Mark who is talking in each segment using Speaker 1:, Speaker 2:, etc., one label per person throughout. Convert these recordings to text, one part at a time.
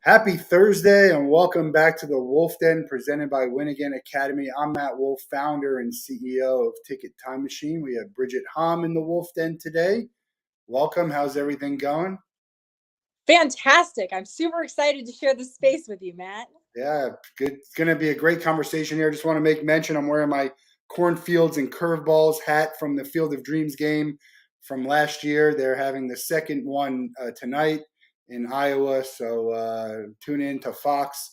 Speaker 1: Happy Thursday and welcome back to the Wolff Den presented by Win Again Academy. I'm Matt Wolff, founder and CEO of Ticket Time Machine. We have Bridget Hom in the Wolff Den today. Welcome. How's everything going?
Speaker 2: Fantastic. I'm super excited to share this space with you, Matt.
Speaker 1: Yeah, good. It's going to be a great conversation here. Just want to make mention I'm wearing my Cornfields and Curveballs hat from the Field of Dreams game from last year. They're having the second one tonight in Iowa. So tune in to Fox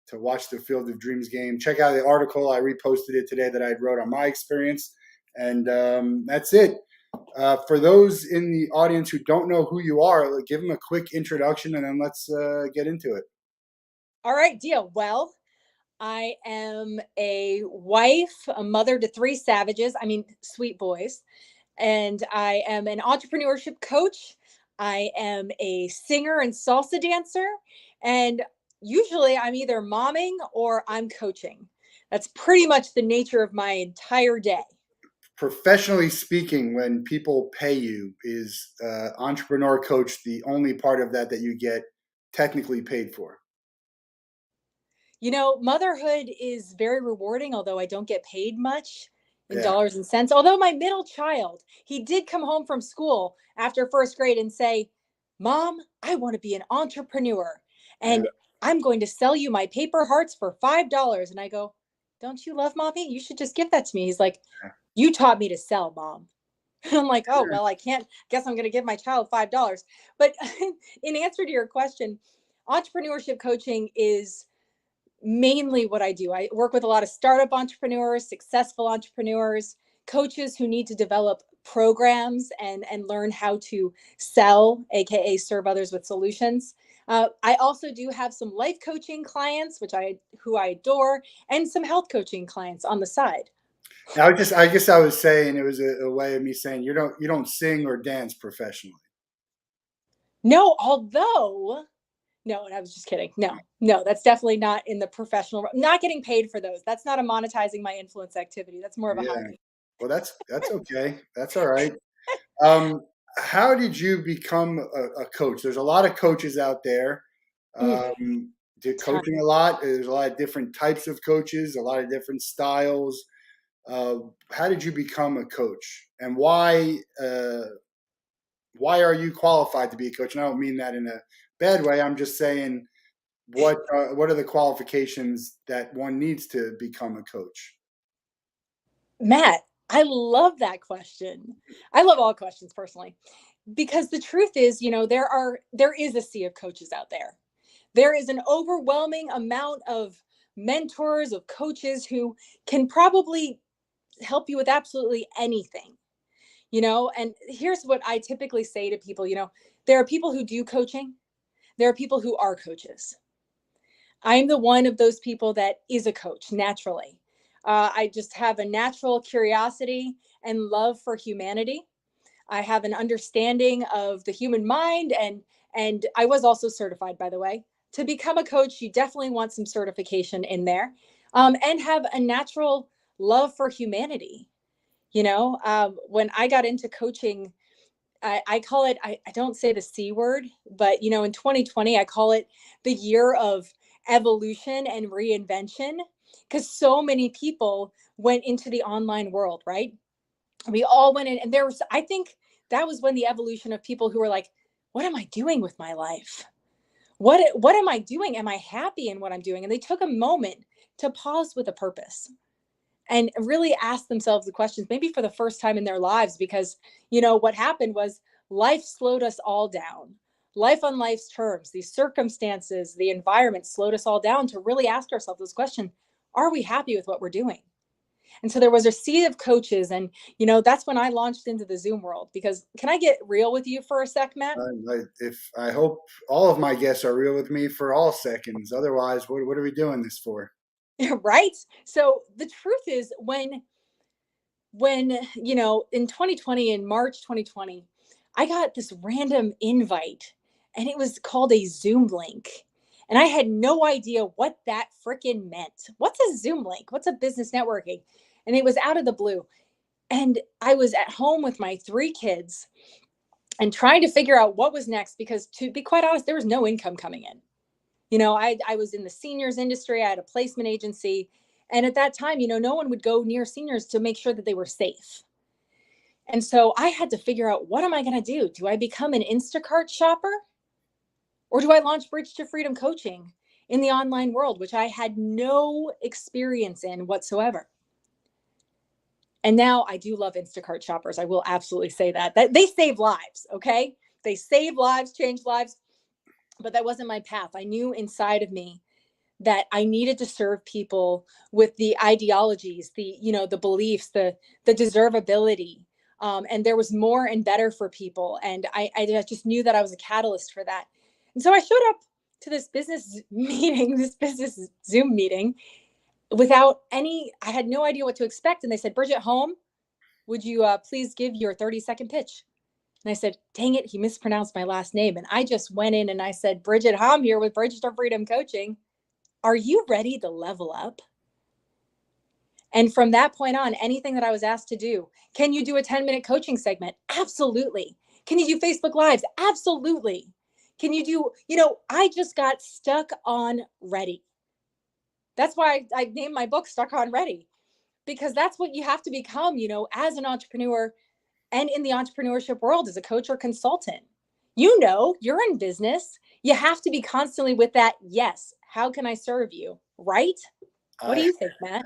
Speaker 1: to watch the Field of Dreams game. Check out the article. I reposted it today that I wrote on my experience. And that's it. For those in the audience who don't know who you are, give them a quick introduction and then let's get into it.
Speaker 2: All right, deal. Well, I am a wife, a mother to three sweet boys, and I am an entrepreneurship coach. I am a singer and salsa dancer, and usually I'm either momming or I'm coaching. That's pretty much the nature of my entire day.
Speaker 1: Professionally speaking, when people pay you, is entrepreneur coach the only part of that you get technically paid for?
Speaker 2: You know, motherhood is very rewarding, although I don't get paid much in
Speaker 1: Yeah.
Speaker 2: dollars and cents. Although my middle child, he did come home from school after first grade and say, Mom, I want to be an entrepreneur
Speaker 1: Yeah.
Speaker 2: and I'm going to sell you my paper hearts for $5. And I go, don't you love mommy? You should just give that to me. He's like, you taught me to sell, Mom. And I'm like, oh, well, I can't, guess I'm going to give my child $5. But in answer to your question, entrepreneurship coaching is mainly what I do. I work with a lot of startup entrepreneurs, successful entrepreneurs, coaches who need to develop programs and learn how to sell, aka serve others with solutions. I also do have some life coaching clients, who I adore, and some health coaching clients on the side.
Speaker 1: Now, I guess I was saying it was a way of me saying you don't sing or dance professionally.
Speaker 2: No, although no, I was just kidding. No, that's definitely not in the professional. Not getting paid for those. That's not a monetizing my influence activity. That's more of a
Speaker 1: Yeah.
Speaker 2: hobby.
Speaker 1: Well, that's okay. That's all right. How did you become a coach? There's a lot of coaches out there. Coaching a lot. There's a lot of different types of coaches, a lot of different styles. How did you become a coach, and why are you qualified to be a coach? And I don't mean that in a bad way. I'm just saying what are the qualifications that one needs to become a coach?
Speaker 2: Matt, I love that question. I love all questions personally, because the truth is, there is a sea of coaches out there. There is an overwhelming amount of mentors, of coaches who can probably help you with absolutely anything. And here's what I typically say to people, there are people who do coaching. There are people who are coaches. I'm the one of those people that is a coach naturally. I just have a natural curiosity and love for humanity. I have an understanding of the human mind, and I was also certified, by the way. To become a coach, you definitely want some certification in there, and have a natural love for humanity. When I got into coaching, I call it, I don't say the C word, but in 2020, I call it the year of evolution and reinvention, because so many people went into the online world, right? We all went in, and I think that was when the evolution of people who were like, what am I doing with my life? What am I doing? Am I happy in what I'm doing? And they took a moment to pause with a purpose and really ask themselves the questions, maybe for the first time in their lives, because what happened was life slowed us all down. Life on life's terms, these circumstances, the environment slowed us all down to really ask ourselves this question: are we happy with what we're doing? And so there was a sea of coaches, and that's when I launched into the Zoom world. Because can I get real with you for a sec, Matt?
Speaker 1: I hope all of my guests are real with me for all seconds. Otherwise, what are we doing this for?
Speaker 2: Right. So the truth is, when in 2020, in March 2020, I got this random invite, and it was called a Zoom link, and I had no idea what that freaking meant. What's a Zoom link? What's a business networking? And it was out of the blue, and I was at home with my three kids and trying to figure out what was next, because, to be quite honest, there was no income coming in. I was in the seniors industry. I had a placement agency. And at that time, no one would go near seniors to make sure that they were safe. And so I had to figure out, what am I going to do? Do I become an Instacart shopper? Or do I launch Bridge to Freedom coaching in the online world, which I had no experience in whatsoever? And now I do love Instacart shoppers. I will absolutely say that they save lives. Okay. They save lives, change lives, but that wasn't my path. I knew inside of me that I needed to serve people with the ideologies, the beliefs, the deservability. And there was more and better for people. And I just knew that I was a catalyst for that. And so I showed up to this business meeting, this business Zoom meeting, I had no idea what to expect. And they said, Bridget Hom, would you please give your 30-second pitch? And I said, dang it, he mispronounced my last name. And I just went in and I said, Bridget Hom here with Bridget to Freedom Coaching. Are you ready to level up? And from that point on, anything that I was asked to do, can you do a 10-minute coaching segment? Absolutely. Can you do Facebook Lives? Absolutely. Can you do, I just got stuck on ready. That's why I named my book Stuck on Ready, because that's what you have to become, as an entrepreneur and in the entrepreneurship world as a coach or consultant. You're in business. You have to be constantly with that. Yes. How can I serve you? Right? What do
Speaker 1: I
Speaker 2: you think, Matt?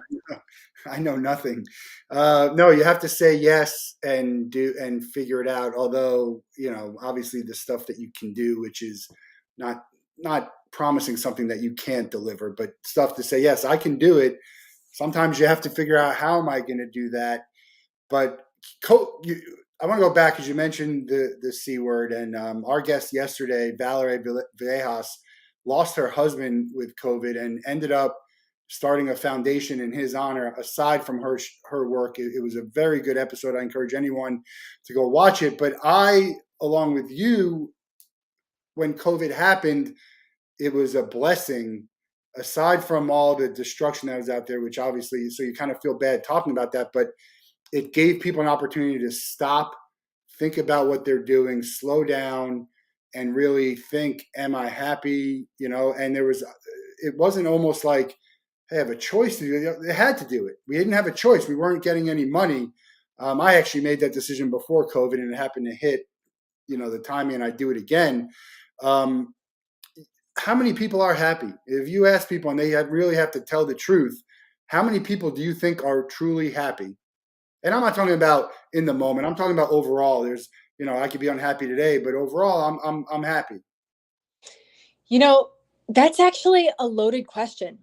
Speaker 1: I know nothing. No, you have to say yes and do and figure it out. Although, obviously the stuff that you can do, which is not not promising something that you can't deliver, but stuff to say, yes, I can do it. Sometimes you have to figure out, how am I going to do that? But I want to go back, because you mentioned the C word, and our guest yesterday, Valerie Villejas, lost her husband with COVID and ended up starting a foundation in his honor. Aside from her work, it was a very good episode. I encourage anyone to go watch it. But along with you, when COVID happened, it was a blessing. Aside from all the destruction that was out there, which obviously, so you kind of feel bad talking about that, but it gave people an opportunity to stop, think about what they're doing, slow down, and really think, am I happy? And it wasn't almost like, hey, I have a choice to do it. They had to do it. We didn't have a choice. We weren't getting any money. I actually made that decision before COVID, and it happened to hit, the timing, and I do it again. Um, how many people are happy? If you ask people, and they really have to tell the truth, how many people do you think are truly happy? And I'm not talking about in the moment. I'm talking about overall. I could be unhappy today, but overall, I'm happy.
Speaker 2: That's actually a loaded question.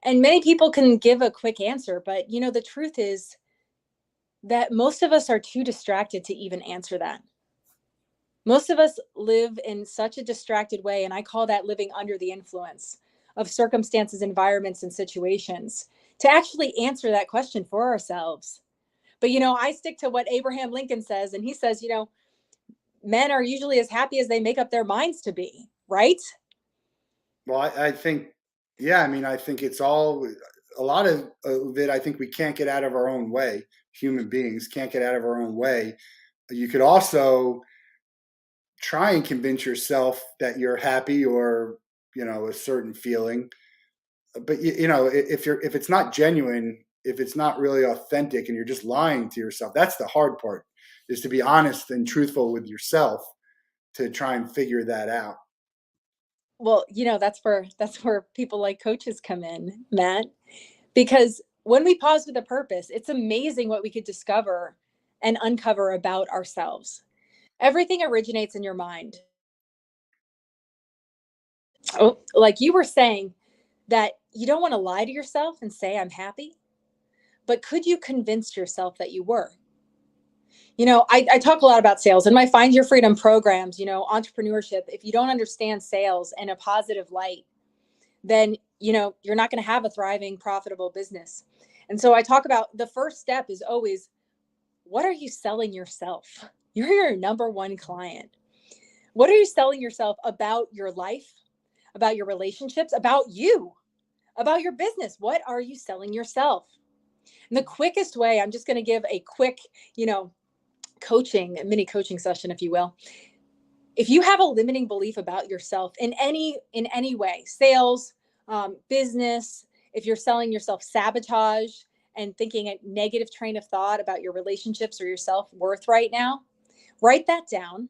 Speaker 2: And many people can give a quick answer, but the truth is that most of us are too distracted to even answer that. Most of us live in such a distracted way, and I call that living under the influence of circumstances, environments, and situations, to actually answer that question for ourselves. But I stick to what Abraham Lincoln says, and he says, men are usually as happy as they make up their minds to be, right?
Speaker 1: Well, I think, yeah, I mean, I think it's all, a lot of it, I think we can't get out of our own way. Human beings can't get out of our own way. You could also try and convince yourself that you're happy, or, a certain feeling. But, if it's not genuine, if it's not really authentic, and you're just lying to yourself, that's the hard part, is to be honest and truthful with yourself, to try and figure that out.
Speaker 2: Well, that's where people like coaches come in, Matt, because when we pause with a purpose, it's amazing what we could discover and uncover about ourselves. Everything originates in your mind. Oh, like you were saying, that you don't want to lie to yourself and say, I'm happy, but could you convince yourself that you were? I talk a lot about sales in my Find Your Freedom programs, entrepreneurship. If you don't understand sales in a positive light, then, you're not going to have a thriving, profitable business. And so I talk about, the first step is always, what are you selling yourself? You're your number one client. What are you selling yourself about your life, about your relationships, about you, about your business? What are you selling yourself? And the quickest way, I'm just going to give a quick, mini coaching session, if you will. If you have a limiting belief about yourself in any way, sales, business, if you're selling yourself sabotage and thinking a negative train of thought about your relationships or your self-worth right now, write that down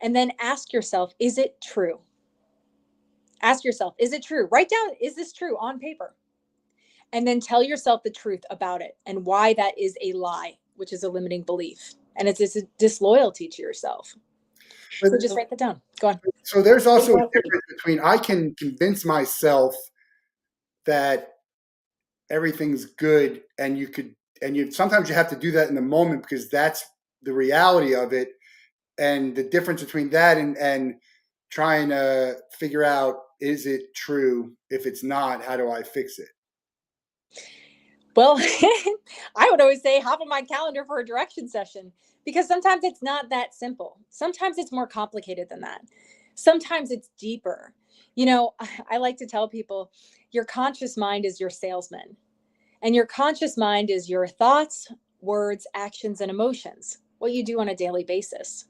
Speaker 2: and then ask yourself, is it true? Ask yourself, is it true? Write down, is this true on paper? And then tell yourself the truth about it and why that is a lie, which is a limiting belief. And it's a disloyalty to yourself.
Speaker 1: But,
Speaker 2: So just write that down. Go on.
Speaker 1: so there's also a difference between I can convince myself that everything's good, and you sometimes you have to do that in the moment because that's the reality of it. And the difference between that and trying to figure out, is it true? If it's not, how do I fix it?
Speaker 2: Well, I would always say hop on my calendar for a direction session, because sometimes it's not that simple. Sometimes it's more complicated than that. Sometimes it's deeper. I like to tell people your conscious mind is your salesman, and your conscious mind is your thoughts, words, actions, and emotions, what you do on a daily basis.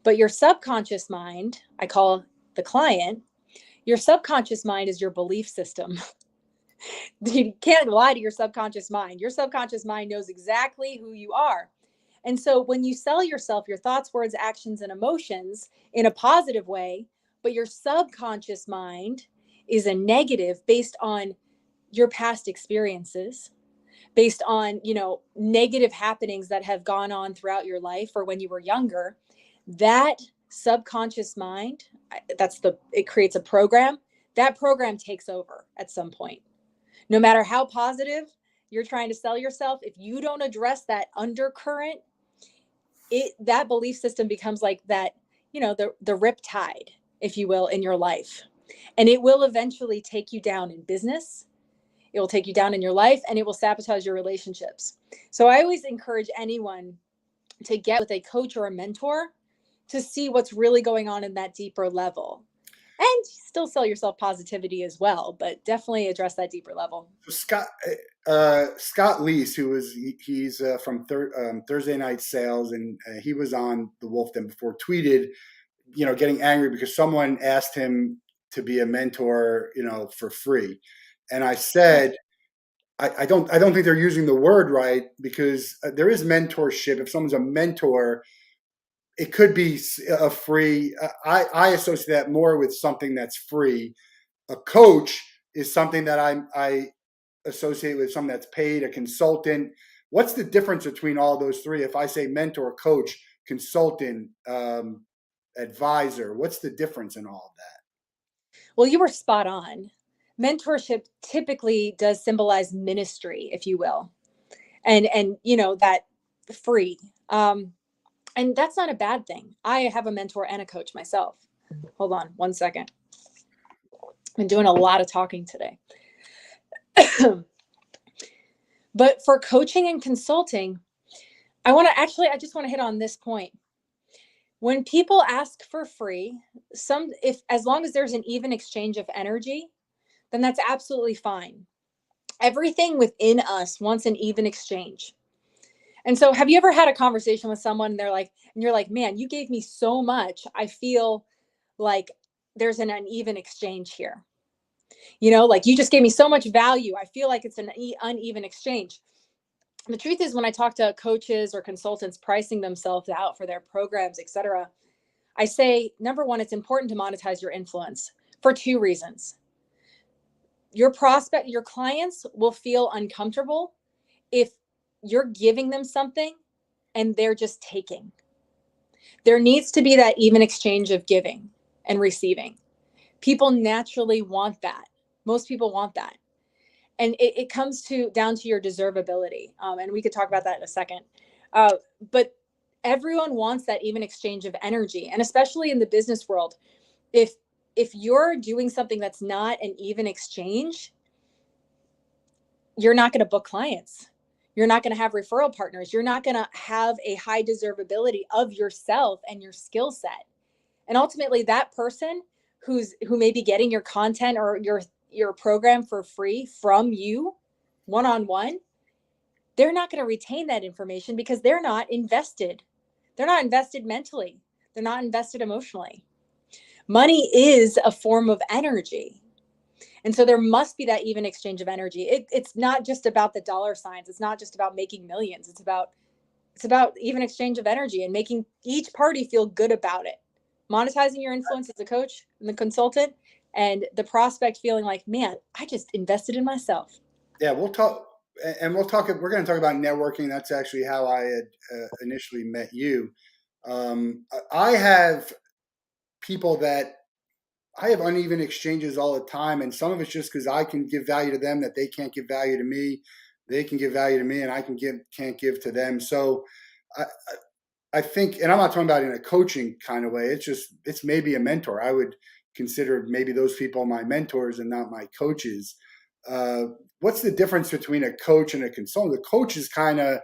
Speaker 2: But your subconscious mind, I call the client, your subconscious mind is your belief system. You can't lie to your subconscious mind. Your subconscious mind knows exactly who you are. And so when you sell yourself your thoughts, words, actions, and emotions in a positive way, but your subconscious mind is a negative based on your past experiences, based on, negative happenings that have gone on throughout your life or when you were younger, that subconscious mind, it creates a program. That program takes over at some point. No matter how positive you're trying to sell yourself, if you don't address that undercurrent, that belief system becomes like that, the rip tide, if you will, in your life. And it will eventually take you down in business. It will take you down in your life, and it will sabotage your relationships. So I always encourage anyone to get with a coach or a mentor to see what's really going on in that deeper level. And still sell yourself positivity as well, but definitely address that deeper level.
Speaker 1: So Scott Leese, he's from Thursday Night Sales, and he was on the Wolff Den before, tweeted, getting angry because someone asked him to be a mentor, for free. And I said, I don't think they're using the word right, because there is mentorship. If someone's a mentor, it could be a free. I associate that more with something that's free. A coach is something that I associate with something that's paid. A consultant. What's the difference between all those three? If I say mentor, coach, consultant, advisor, what's the difference in all of that?
Speaker 2: Well, you were spot on. Mentorship typically does symbolize ministry, if you will, and that free. And that's not a bad thing. I have a mentor and a coach myself. Hold on one second. I've been doing a lot of talking today. But for coaching and consulting, I just want to hit on this point. When people ask for free, as long as there's an even exchange of energy, then that's absolutely fine. Everything within us wants an even exchange. And so have you ever had a conversation with someone and you're like, man, you gave me so much. I feel like there's an uneven exchange here. Like you just gave me so much value. I feel like it's an uneven exchange. The truth is, when I talk to coaches or consultants pricing themselves out for their programs, etc., I say, number one, it's important to monetize your influence for two reasons. Your clients will feel uncomfortable if you're giving them something and they're just taking. There needs to be that even exchange of giving and receiving. People naturally want that. Most people want that. And it comes down to your deservability. And we could talk about that in a second. But everyone wants that even exchange of energy. And especially in the business world, if you're doing something that's not an even exchange, you're not going to book clients. You're not going to have referral partners. You're not going to have a high deservability of yourself and your skill set. And ultimately, that person who may be getting your content or your program for free from you one-on-one, they're not going to retain that information because they're not invested. They're not invested mentally. They're not invested emotionally. Money is a form of energy. And so there must be that even exchange of energy. It's not just about the dollar signs. It's not just about making millions. It's about even exchange of energy and making each party feel good about it. Monetizing your influence as a coach and the consultant, and the prospect feeling like, man, I just invested in myself.
Speaker 1: Yeah, we'll talk, and we'll talk. We're going to talk about networking. That's actually how I had initially met you. I have people that I have uneven exchanges all the time, and some of it's just because I can give value to them that they can't give value to me. They can give value to me, and I can't give to them. So, I I think, and I'm not talking about in a coaching kind of way. It's maybe a mentor. I would consider maybe those people my mentors and not my coaches. Uh, what's the difference between a coach and a consultant? The coach is kind of,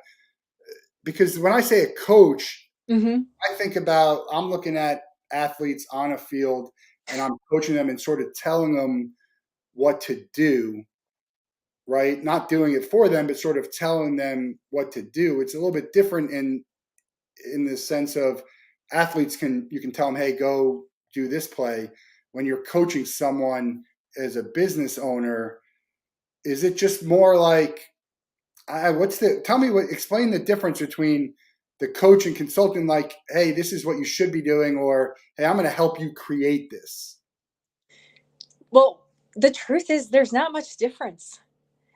Speaker 1: because when I say a coach,
Speaker 2: Mm-hmm.
Speaker 1: I think about, I'm looking at athletes on a field and I'm coaching them and sort of telling them what to do, right? Not doing it for them, but sort of telling them what to do. It's a little bit different in the sense of athletes can, you can tell them, hey, go do this play. When you're coaching someone as a business owner, is it just more like, tell me explain the difference between the coach and consultant, like, hey, this is what you should be doing, or hey, I'm going to help you create this.
Speaker 2: Well, the truth is, there's not much difference.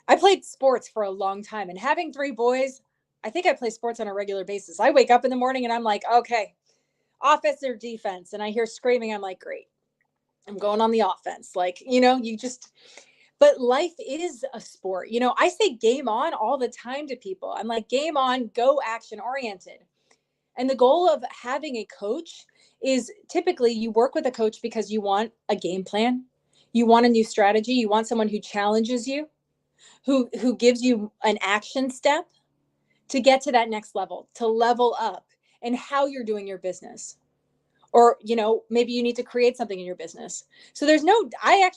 Speaker 2: I played sports for a long time, and having three boys, I think I play sports on a regular basis. I wake up in the morning and I'm like, okay, offense or defense. And I hear screaming. I'm like, great, I'm going on the offense. Like, you just, but life is a sport. I say game on all the time to people. I'm like, game on, go action oriented. And the goal of having a coach is typically you work with a coach because you want a game plan, you want a new strategy, you want someone who challenges you, who gives you an action step to get to that next level, to level up and how you're doing your business. Or, maybe you need to create something in your business. So I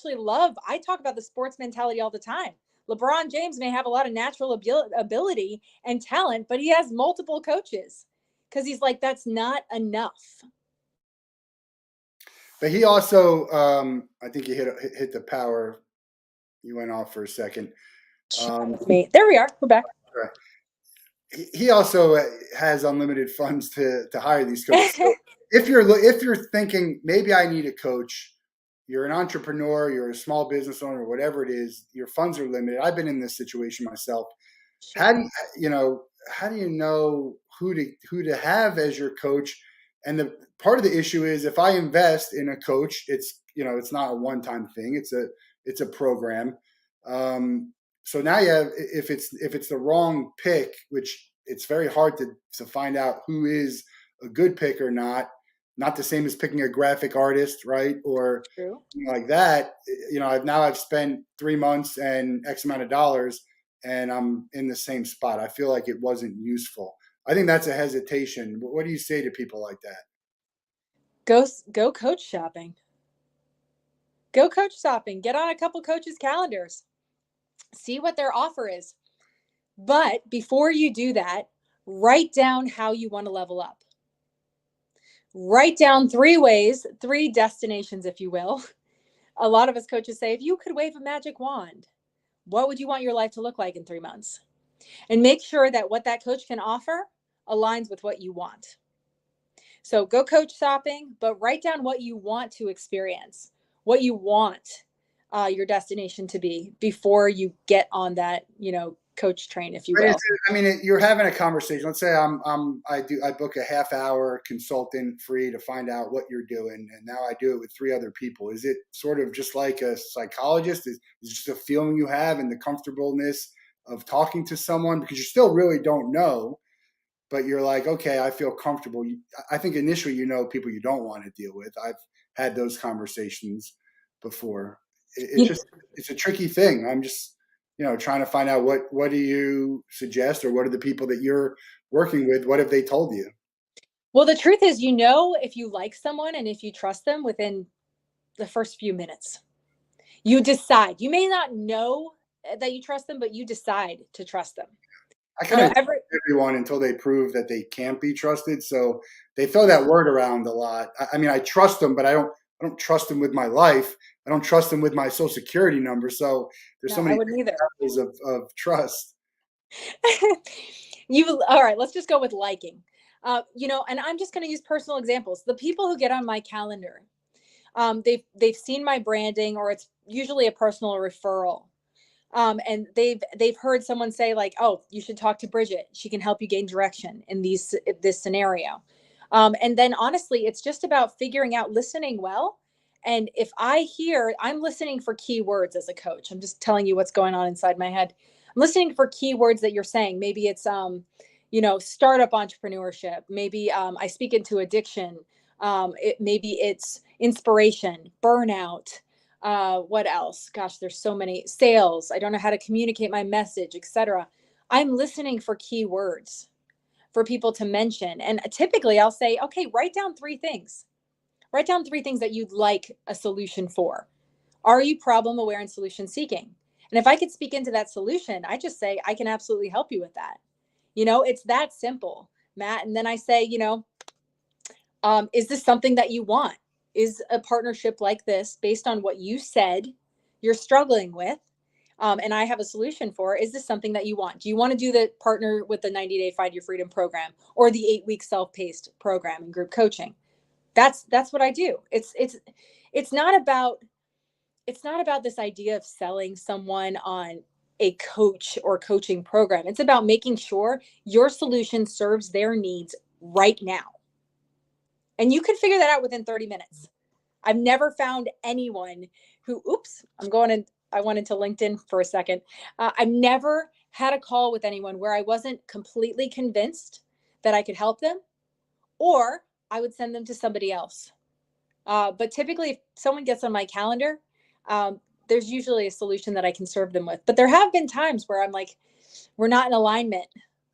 Speaker 2: talk about the sports mentality all the time. LeBron James may have a lot of natural ability and talent, but he has multiple coaches because he's like, that's not enough.
Speaker 1: But he also, I think you hit the power. You went off for a second.
Speaker 2: With me. There we are. We're back.
Speaker 1: He also has unlimited funds to hire these coaches. So if you're thinking maybe I need a coach, you're an entrepreneur, you're a small business owner, whatever it is, your funds are limited. I've been in this situation myself.
Speaker 2: Sure.
Speaker 1: How do you know who to have as your coach? And the part of the issue is if I invest in a coach, it's not a one-time thing. It's a program. So now you have, if it's the wrong pick, which it's very hard to find out who is a good pick or not. Not the same as picking a graphic artist, right? Or
Speaker 2: True.
Speaker 1: like that. I've spent 3 months and X amount of dollars and I'm in the same spot. I feel like it wasn't useful. I think that's a hesitation. What do you say to people like that?
Speaker 2: Go coach shopping. Go coach shopping. Get on a couple coaches' calendars. See what their offer is. But before you do that, write down how you want to level up. Write down 3 ways, 3 destinations, if you will. A lot of us coaches say, if you could wave a magic wand, what would you want your life to look like in 3 months? And make sure that what that coach can offer aligns with what you want. So go coach shopping, but write down what you want to experience, what you want your destination to be before you get on that, coach train, if you
Speaker 1: But
Speaker 2: will.
Speaker 1: you're having a conversation. Let's say I book a half hour consultant free to find out what you're doing, and now I do it with 3 other people. Is it sort of just like a psychologist? Is it just a feeling you have and the comfortableness of talking to someone because you still really don't know, but you're like, okay, I feel comfortable. I think initially, people you don't want to deal with. I've had those conversations before. It's
Speaker 2: You,
Speaker 1: just, it's a tricky thing. I'm just, trying to find out what do you suggest, or what are the people that you're working with? What have they told you?
Speaker 2: well, the truth is, if you like someone and if you trust them within the first few minutes, you decide. You may not know that you trust them, but you decide to trust them.
Speaker 1: I
Speaker 2: You
Speaker 1: kind
Speaker 2: know,
Speaker 1: of
Speaker 2: every
Speaker 1: everyone until they prove that they can't be trusted. So they throw that word around a lot. I mean, I trust them, but I don't trust them with my life. I don't trust them with my social security number. So there's
Speaker 2: no,
Speaker 1: so
Speaker 2: I
Speaker 1: many
Speaker 2: wouldn't either.
Speaker 1: levels of trust.
Speaker 2: You all right, let's just go with liking. You know, and I'm just going to use personal examples. The people who get on my calendar, they've seen my branding, or it's usually a personal referral. And they've heard someone say like, "Oh, you should talk to Bridget. She can help you gain direction in this scenario." And then honestly, it's just about figuring out listening well. And if I hear, I'm listening for keywords as a coach. I'm just telling you what's going on inside my head. I'm listening for keywords that you're saying. Maybe it's you know, startup entrepreneurship. Maybe I speak into addiction. Maybe it's inspiration, burnout, what else, gosh, there's so many, sales, I don't know how to communicate my message, etc. I'm listening for keywords for people to mention, and typically I'll say, okay, write down 3 things that you'd like a solution for. Are you problem aware and solution seeking? And if I could speak into that solution, I just say I can absolutely help you with that. You know, it's that simple, Matt. And then I say, you know, is this something that you want? Is a partnership like this, based on what you said you're struggling with, and I have a solution for, is this something that you want? Do you want to do the partner with the 90-day Find Your Freedom program, or the 8-week self-paced program and group coaching? That's what I do. It's not about it's not about this idea of selling someone on a coach or coaching program. It's about making sure your solution serves their needs right now. And you can figure that out within 30 minutes. I've never found anyone who, oops, I went into LinkedIn for a second. I've never had a call with anyone where I wasn't completely convinced that I could help them, or I would send them to somebody else. But typically, if someone gets on my calendar, there's usually a solution that I can serve them with. But there have been times where I'm like, we're not in alignment.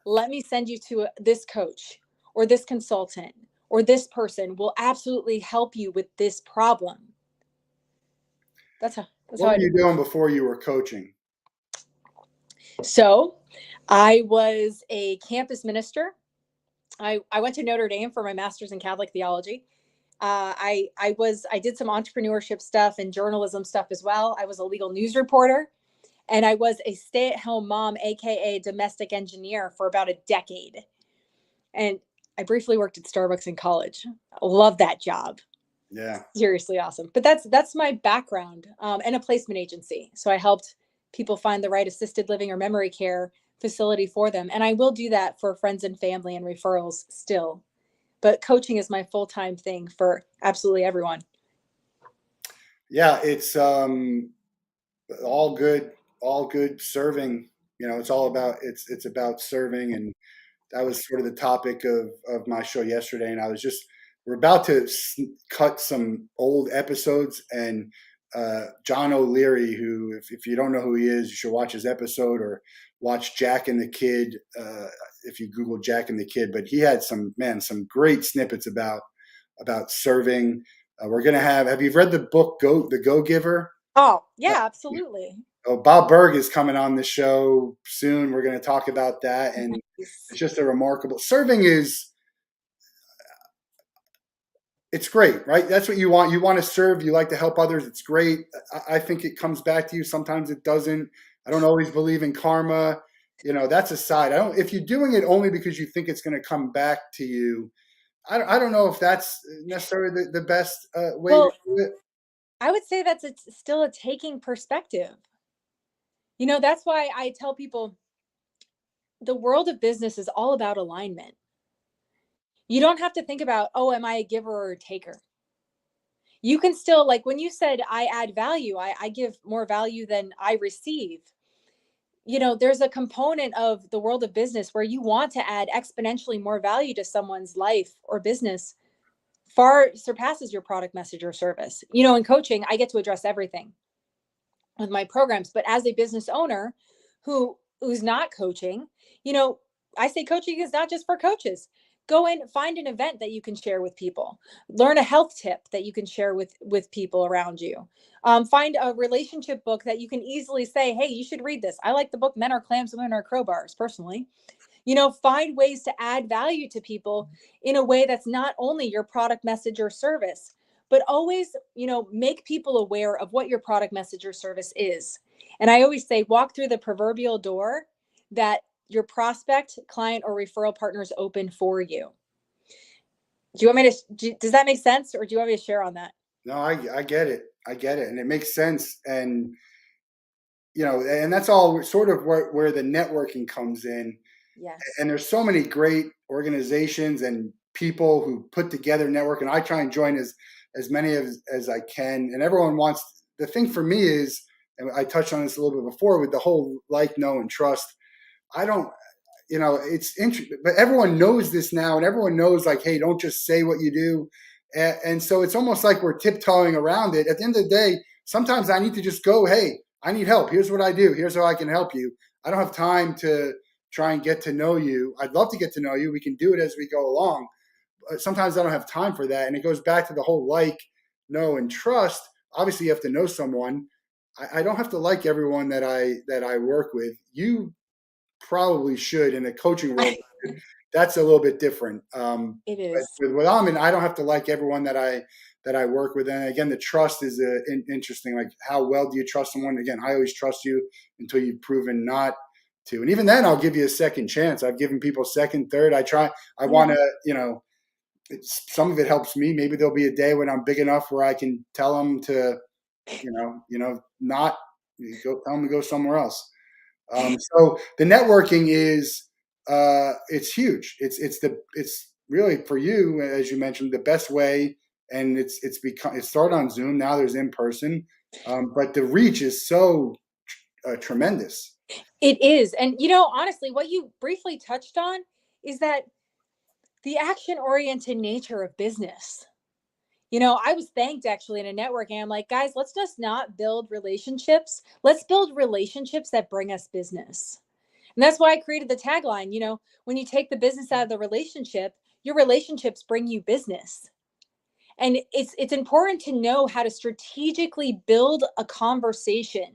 Speaker 2: Let me send you to this coach or this consultant, or this person will absolutely help you with this problem. That's
Speaker 1: What
Speaker 2: how
Speaker 1: were
Speaker 2: I do
Speaker 1: you doing before you were coaching?
Speaker 2: it. So I was a campus minister. I went to Notre Dame for my master's in Catholic theology. I did some entrepreneurship stuff and journalism stuff as well. I was a legal news reporter, and I was a stay-at-home mom, aka domestic engineer, for about a decade. And I briefly worked at Starbucks in college. I love that job.
Speaker 1: Yeah.
Speaker 2: Seriously awesome. But that's my background, and a placement agency. So I helped people find the right assisted living or memory care facility for them, and I will do that for friends and family and referrals still. But coaching is my full-time thing for absolutely everyone.
Speaker 1: Yeah, it's all good, all good serving. You know, it's all about it's about serving, and that was sort of the topic of my show yesterday. And I was just we're about to cut some old episodes, and John O'Leary, who if you don't know who he is, you should watch his episode or watch Jack and the Kid if you Google Jack and the Kid. But he had some great snippets about serving. We're gonna have you read the book The Go Giver?
Speaker 2: Oh, yeah, absolutely.
Speaker 1: Oh, Bob Berg is coming on the show soon. We're going to talk about that, and
Speaker 2: Nice.
Speaker 1: it's just a remarkable serving is it's great, right? That's what you want. You want to serve. You like to help others. It's great. I think it comes back to you. Sometimes it doesn't. I don't always believe in karma. You know, that's a side. I don't. If you're doing it only because you think it's going to come back to you, I don't know if that's necessarily the best way to
Speaker 2: Well,
Speaker 1: do it.
Speaker 2: I would say still a taking perspective. You know, that's why I tell people the world of business is all about alignment. You don't have to think about, oh, am I a giver or a taker? You can still, like when you said, I add value, I give more value than I receive. You know, there's a component of the world of business where you want to add exponentially more value to someone's life or business, far surpasses your product, message, or service. You know, in coaching, I get to address everything with my programs. But as a business owner who's not coaching, you know, I say coaching is not just for coaches. Go and find an event that you can share with people. Learn a health tip that you can share with people around you. Find a relationship book that you can easily say, hey, you should read this. I like the book Men Are Clams, Women Are Crowbars, personally. Find ways to add value to people in a way that's not only your product message or service, but always, make people aware of what your product message or service is. And I always say, walk through the proverbial door that your prospect, client, or referral partners open for you. Do you want me to, does that make sense? Or do you want me to share on that?
Speaker 1: No, I get it. I get it. And it makes sense. And, and that's all sort of where the networking comes in.
Speaker 2: Yes.
Speaker 1: And there's so many great organizations and people who put together network. And I try and join as many as I can. And everyone wants, the thing for me is, and I touched on this a little bit before with the whole like, know, and trust. I don't, it's interesting, but everyone knows this now, and everyone knows, like, hey, don't just say what you do. And so it's almost like we're tiptoeing around it. At the end of the day, sometimes I need to just go, hey, I need help. Here's what I do. Here's how I can help you. I don't have time to try and get to know you. I'd love to get to know you. We can do it as we go along. But sometimes I don't have time for that. And it goes back to the whole like, know, and trust. Obviously, you have to know someone. I don't have to like everyone that I work with. You probably should in a coaching world. That's a little bit different.
Speaker 2: It
Speaker 1: But
Speaker 2: is.
Speaker 1: with Amin, I don't have to like everyone that I work with. And again, the trust is interesting. Like, how well do you trust someone? Again, I always trust you until you've proven not to. And even then, I'll give you a second chance. I've given people second, third. I want to, some of it helps me. Maybe there'll be a day when I'm big enough where I can tell them to, not go, tell them to go somewhere else. So the networking is it's huge. It's really, for you, as you mentioned, the best way. And it started on Zoom. Now there's in person, but the reach is so tremendous.
Speaker 2: It is. And, honestly, what you briefly touched on is that the action oriented nature of business. I was thanked actually in a networking. I'm like, guys, let's just not build relationships. Let's build relationships that bring us business. And that's why I created the tagline, when you take the business out of the relationship, your relationships bring you business. And it's important to know how to strategically build a conversation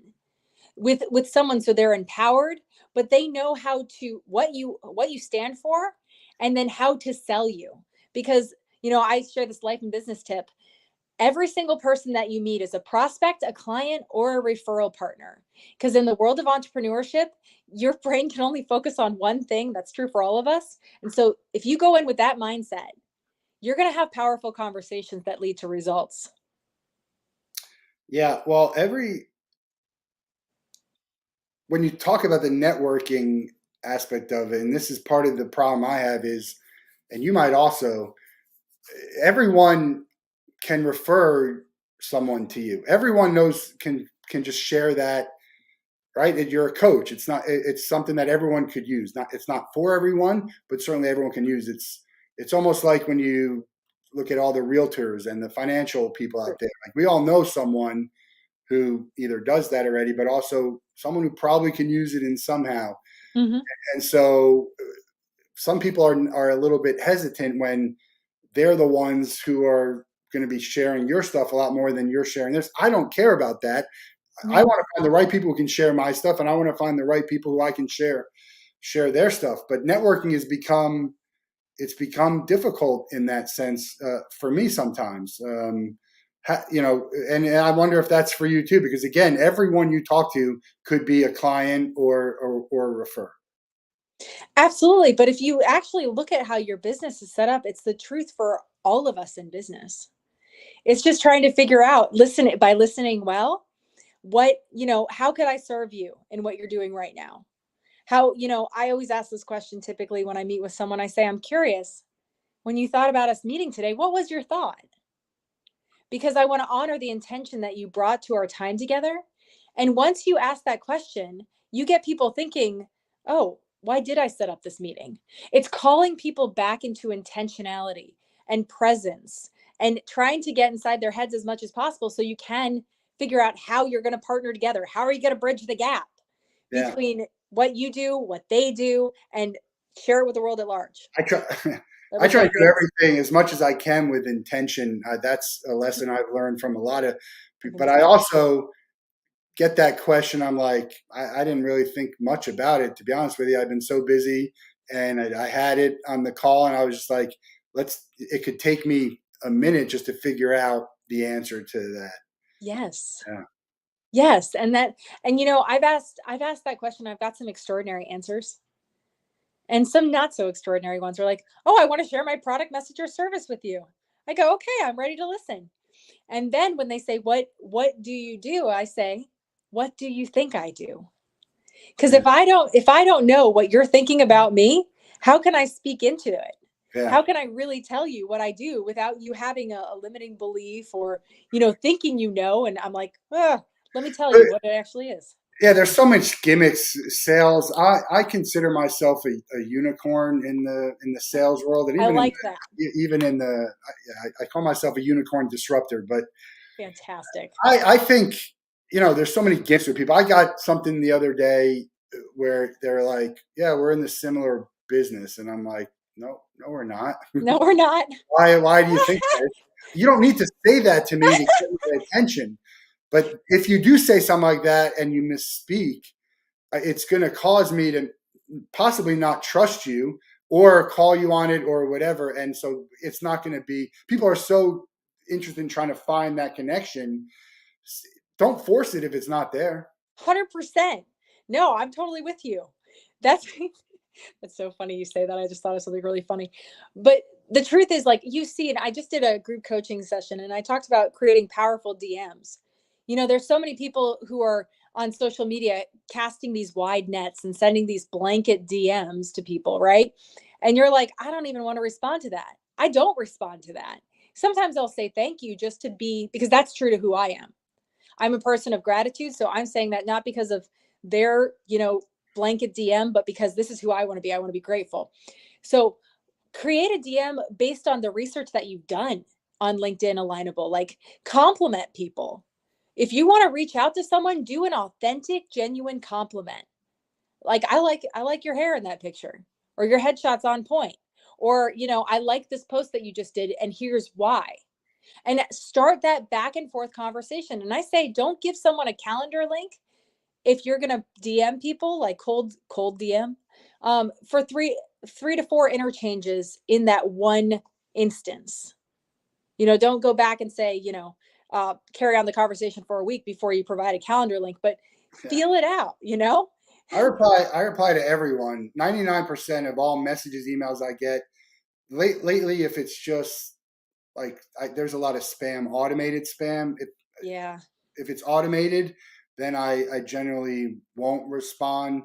Speaker 2: with someone so they're empowered, but they know what you stand for, and then how to sell you. Because I share this life and business tip. Every single person that you meet is a prospect, a client, or a referral partner. Because in the world of entrepreneurship, your brain can only focus on one thing. That's true for all of us. And so if you go in with that mindset, you're going to have powerful conversations that lead to results.
Speaker 1: Yeah. Well, when you talk about the networking aspect of it, and this is part of the problem I have is, and you might also, everyone can refer someone to you. Everyone knows can just share that, right? That you're a coach. It's something that everyone could use. It's not for everyone, but certainly everyone can use. It's almost like when you look at all the realtors and the financial people out there. Like, we all know someone who either does that already, but also someone who probably can use it in somehow.
Speaker 2: Mm-hmm.
Speaker 1: And so some people are a little bit hesitant when they're the ones who are going to be sharing your stuff a lot more than you're sharing this. I don't care about that. I want to find the right people who can share my stuff, and I want to find the right people who I can share their stuff. But networking has become difficult in that sense for me sometimes. And I wonder if that's for you too, because again, everyone you talk to could be a client or refer.
Speaker 2: Absolutely. But if you actually look at how your business is set up, it's the truth for all of us in business. It's just trying to figure out, by listening well, how could I serve you in what you're doing right now? I always ask this question typically when I meet with someone. I say, I'm curious, when you thought about us meeting today, what was your thought? Because I want to honor the intention that you brought to our time together. And once you ask that question, you get people thinking, oh, why did I set up this meeting? It's calling people back into intentionality and presence and trying to get inside their heads as much as possible so you can figure out how you're going to partner together. How are you going to bridge the gap
Speaker 1: Yeah,
Speaker 2: between what you do, what they do, and share it with the world at large?
Speaker 1: I try.
Speaker 2: That
Speaker 1: I
Speaker 2: was
Speaker 1: try
Speaker 2: my
Speaker 1: to do
Speaker 2: biggest
Speaker 1: everything as much as I can with intention. That's a lesson I've learned from a lot of
Speaker 2: I
Speaker 1: people.
Speaker 2: think
Speaker 1: But
Speaker 2: so
Speaker 1: I
Speaker 2: too.
Speaker 1: also get that question. I'm like, I didn't really think much about it, to be honest with you. I've been so busy, and I had it on the call, and I was just like, it could take me a minute just to figure out the answer to that.
Speaker 2: Yes.
Speaker 1: Yeah.
Speaker 2: Yes. And I've asked that question. I've got some extraordinary answers and some not so extraordinary ones are like, oh, I want to share my product message or service with you. I go, okay, I'm ready to listen. And then when they say, what do you do? I say, what do you think I do? Because
Speaker 1: Yeah.
Speaker 2: if I don't know what you're thinking about me, how can I speak into it?
Speaker 1: Yeah.
Speaker 2: How can I really tell you what I do without you having a limiting belief or thinking and I'm like, let me tell
Speaker 1: But
Speaker 2: you what it actually is.
Speaker 1: yeah, there's so much gimmicks, sales. I consider myself a unicorn in the sales world, and
Speaker 2: I like that.
Speaker 1: even in the I call myself a unicorn disruptor. But
Speaker 2: Fantastic.
Speaker 1: I think there's so many gifts with people. I got something the other day where they're like, "Yeah, we're in the similar business," and I'm like, "No, no, we're not.
Speaker 2: No, we're not.
Speaker 1: Why do you think that? You don't need to say that to me to get my attention." But if you do say something like that and you misspeak, it's going to cause me to possibly not trust you or call you on it or whatever. And so it's not going to be, people are so interested in trying to find that connection. Don't force it if it's not there.
Speaker 2: 100%. No, I'm totally with you. That's It's so funny you say that. I just thought of something really funny. But the truth is, like, you see, and I just did a group coaching session and I talked about creating powerful DMs. There's so many people who are on social media casting these wide nets and sending these blanket DMs to people, right? And you're like, I don't even want to respond to that. I don't respond to that. Sometimes I'll say thank you just to be, because that's true to who I am. I'm a person of gratitude. So I'm saying that not because of their, blanket DM, but because this is who I want to be. I want to be grateful. So create a DM based on the research that you've done on LinkedIn Alignable. Like, compliment people. If you want to reach out to someone, do an authentic, genuine compliment. Like, I like your hair in that picture, or your headshot's on point, or I like this post that you just did, and here's why. And start that back and forth conversation. And I say, don't give someone a calendar link if you're going to DM people, like cold DM, for three to four interchanges in that one instance. Don't go back and say, carry on the conversation for a week before you provide a calendar link, but
Speaker 1: Yeah.
Speaker 2: feel it out.
Speaker 1: I reply to everyone. 99% of all messages, emails I get lately, if it's just like there's a lot of spam, automated spam.
Speaker 2: Yeah.
Speaker 1: If it's automated, then I generally won't respond.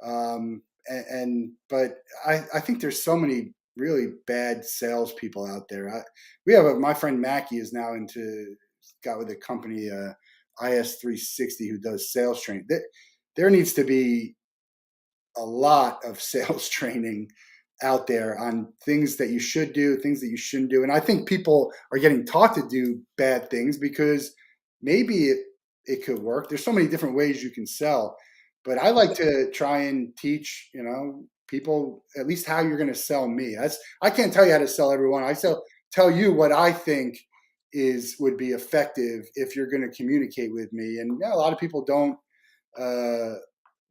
Speaker 1: But I think there's so many really bad salespeople out there. We have my friend Mackie is now got with a company, IS360, who does sales training. There needs to be a lot of sales training out there on things that you should do, things that you shouldn't do. And I think people are getting taught to do bad things because maybe it could work. There's so many different ways you can sell, but I like to try and teach, people at least how you're going to sell me. I can't tell you how to sell everyone. Tell you what I think would be effective if you're going to communicate with me. And yeah, a lot of people don't uh,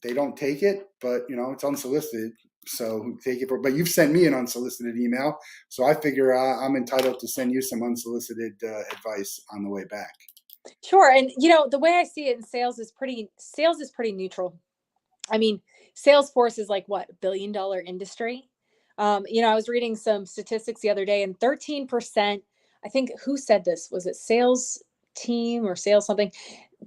Speaker 1: they don't take it, but it's unsolicited. So take it but you've sent me an unsolicited email. So I figure I'm entitled to send you some unsolicited advice on the way back.
Speaker 2: Sure. And the way I see it in sales is pretty neutral. I mean, Salesforce is like what, $1 billion industry. I was reading some statistics the other day, and 13%, I think, who said this? Was it sales team or sales something?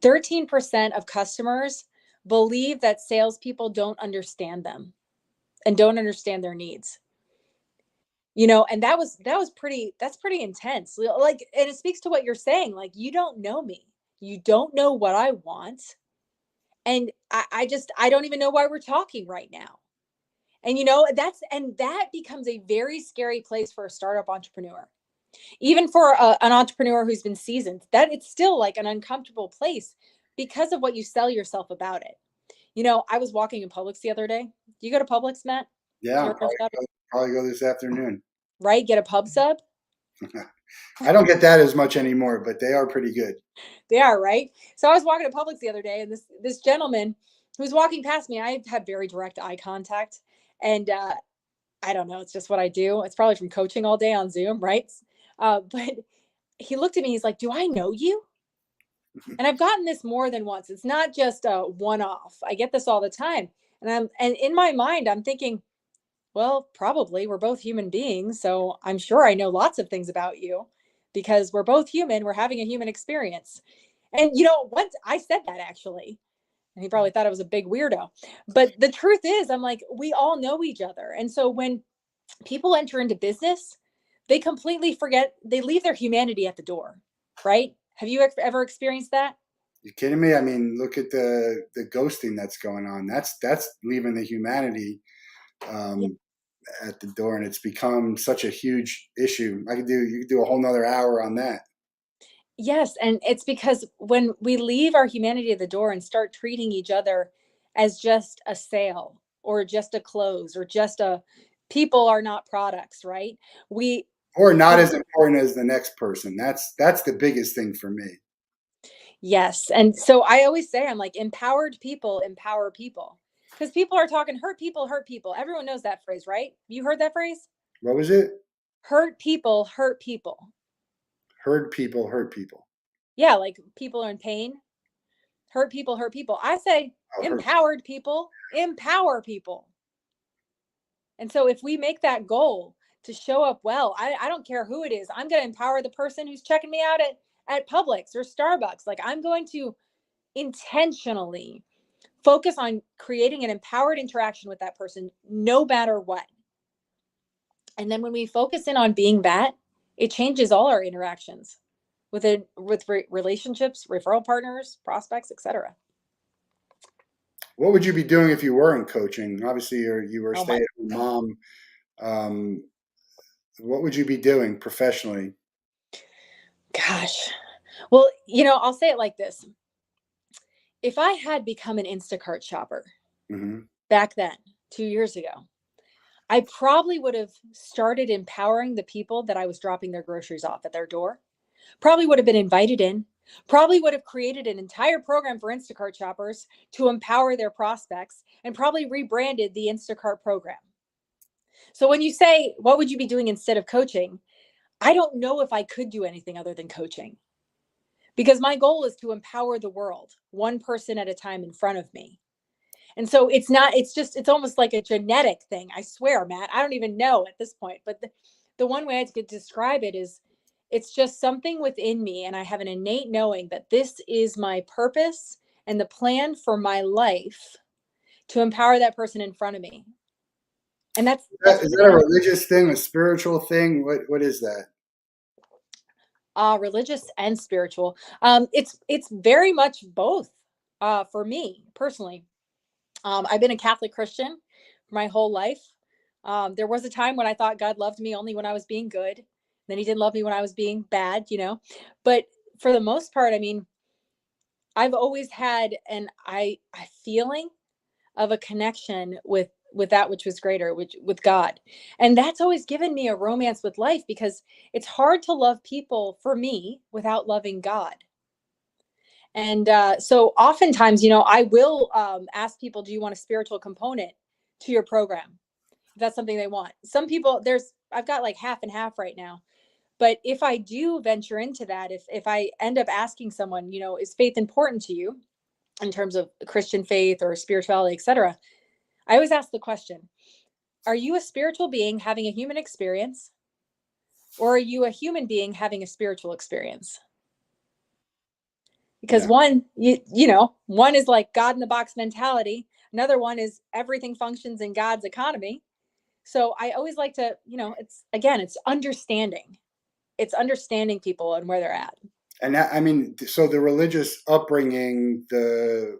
Speaker 2: 13% of customers believe that salespeople don't understand them and don't understand their needs. And that's pretty intense. Like, and it speaks to what you're saying. Like, you don't know me. You don't know what I want. And I don't even know why we're talking right now. And that becomes a very scary place for a startup entrepreneur. Even for an entrepreneur who's been seasoned, that it's still like an uncomfortable place because of what you sell yourself about it. I was walking in Publix the other day. Do you go to Publix, Matt?
Speaker 1: Yeah,
Speaker 2: You're a shop?
Speaker 1: probably go this afternoon.
Speaker 2: right? Get a pub sub.
Speaker 1: I don't get that as much anymore, but they are pretty good.
Speaker 2: They are, right? So I was walking to Publix the other day, and this gentleman who was walking past me, I had very direct eye contact, and I don't know, it's just what I do. It's probably from coaching all day on Zoom, right? But he looked at me. He's like, "Do I know you?" And I've gotten this more than once. It's not just a one-off. I get this all the time, and in my mind, I'm thinking, well, probably we're both human beings, so I'm sure I know lots of things about you because we're both human. We're having a human experience. And once I said that actually, and he probably thought I was a big weirdo. But the truth is, I'm like, we all know each other. And so when people enter into business, they completely forget, they leave their humanity at the door, right? Have you ever experienced that?
Speaker 1: You kidding me? I mean, look at the ghosting that's going on. That's leaving the humanity
Speaker 2: Yeah.
Speaker 1: um, at the door, and it's become such a huge issue. You could do a whole nother hour on that.
Speaker 2: Yes. And it's because when we leave our humanity at the door and start treating each other as just a sale or just a close or just a people are not products, right? We,
Speaker 1: Or not
Speaker 2: we
Speaker 1: as important as the next person. That's the biggest thing for me.
Speaker 2: Yes. And so I always say, I'm like, empowered people empower people because people are talking hurt people, hurt people. Everyone knows that phrase, right? You heard that phrase?
Speaker 1: What was it?
Speaker 2: Hurt people, hurt people.
Speaker 1: Hurt people hurt people.
Speaker 2: Yeah. Like people are in pain, hurt people, hurt people. I say,
Speaker 1: Oh, hurt.
Speaker 2: empowered people empower people. And so if we make that goal to show up well, I don't care who it is. I'm going to empower the person who's checking me out at Publix or Starbucks. Like I'm going to intentionally focus on creating an empowered interaction with that person no matter what. And then when we focus in on being that, it changes all our interactions with relationships, referral partners, prospects, etc.
Speaker 1: What would you be doing if you weren't coaching? Obviously, you were a
Speaker 2: Oh my
Speaker 1: stay-at-home mom. Um, what would you be doing professionally?
Speaker 2: gosh. Well, I'll say it like this. If I had become an Instacart shopper
Speaker 1: Hmm.
Speaker 2: back then, 2 years ago, I probably would have started empowering the people that I was dropping their groceries off at their door. Probably would have been invited in, probably would have created an entire program for Instacart shoppers to empower their prospects, and probably rebranded the Instacart program. So when you say, what would you be doing instead of coaching? I don't know if I could do anything other than coaching because my goal is to empower the world, one person at a time in front of me. And so it's not, it's almost like a genetic thing. I swear, Matt, I don't even know at this point, but the one way I could describe it is it's just something within me. And I have an innate knowing that this is my purpose and the plan for my life to empower that person in front of me. And that's
Speaker 1: Is
Speaker 2: really
Speaker 1: that a religious thing, a spiritual thing? What is that?
Speaker 2: religious and spiritual. It's very much both for me personally. I've been a Catholic Christian my whole life. There was a time when I thought God loved me only when I was being good. Then he didn't love me when I was being bad. But for the most part, I mean, I've always had a feeling of a connection with that which was greater, which with God. And that's always given me a romance with life because it's hard to love people for me without loving God. And so oftentimes, I will ask people, do you want a spiritual component to your program? If that's something they want. Some people, I've got like half and half right now. But if I do venture into that, if I end up asking someone, is faith important to you in terms of Christian faith or spirituality, etc., I always ask the question, are you a spiritual being having a human experience? Or are you a human being having a spiritual experience? Because
Speaker 1: Yeah.
Speaker 2: one is like God in the box mentality. Another one is everything functions in God's economy. So I always like to, it's understanding. It's understanding people and where they're at.
Speaker 1: And I mean, so the religious upbringing, the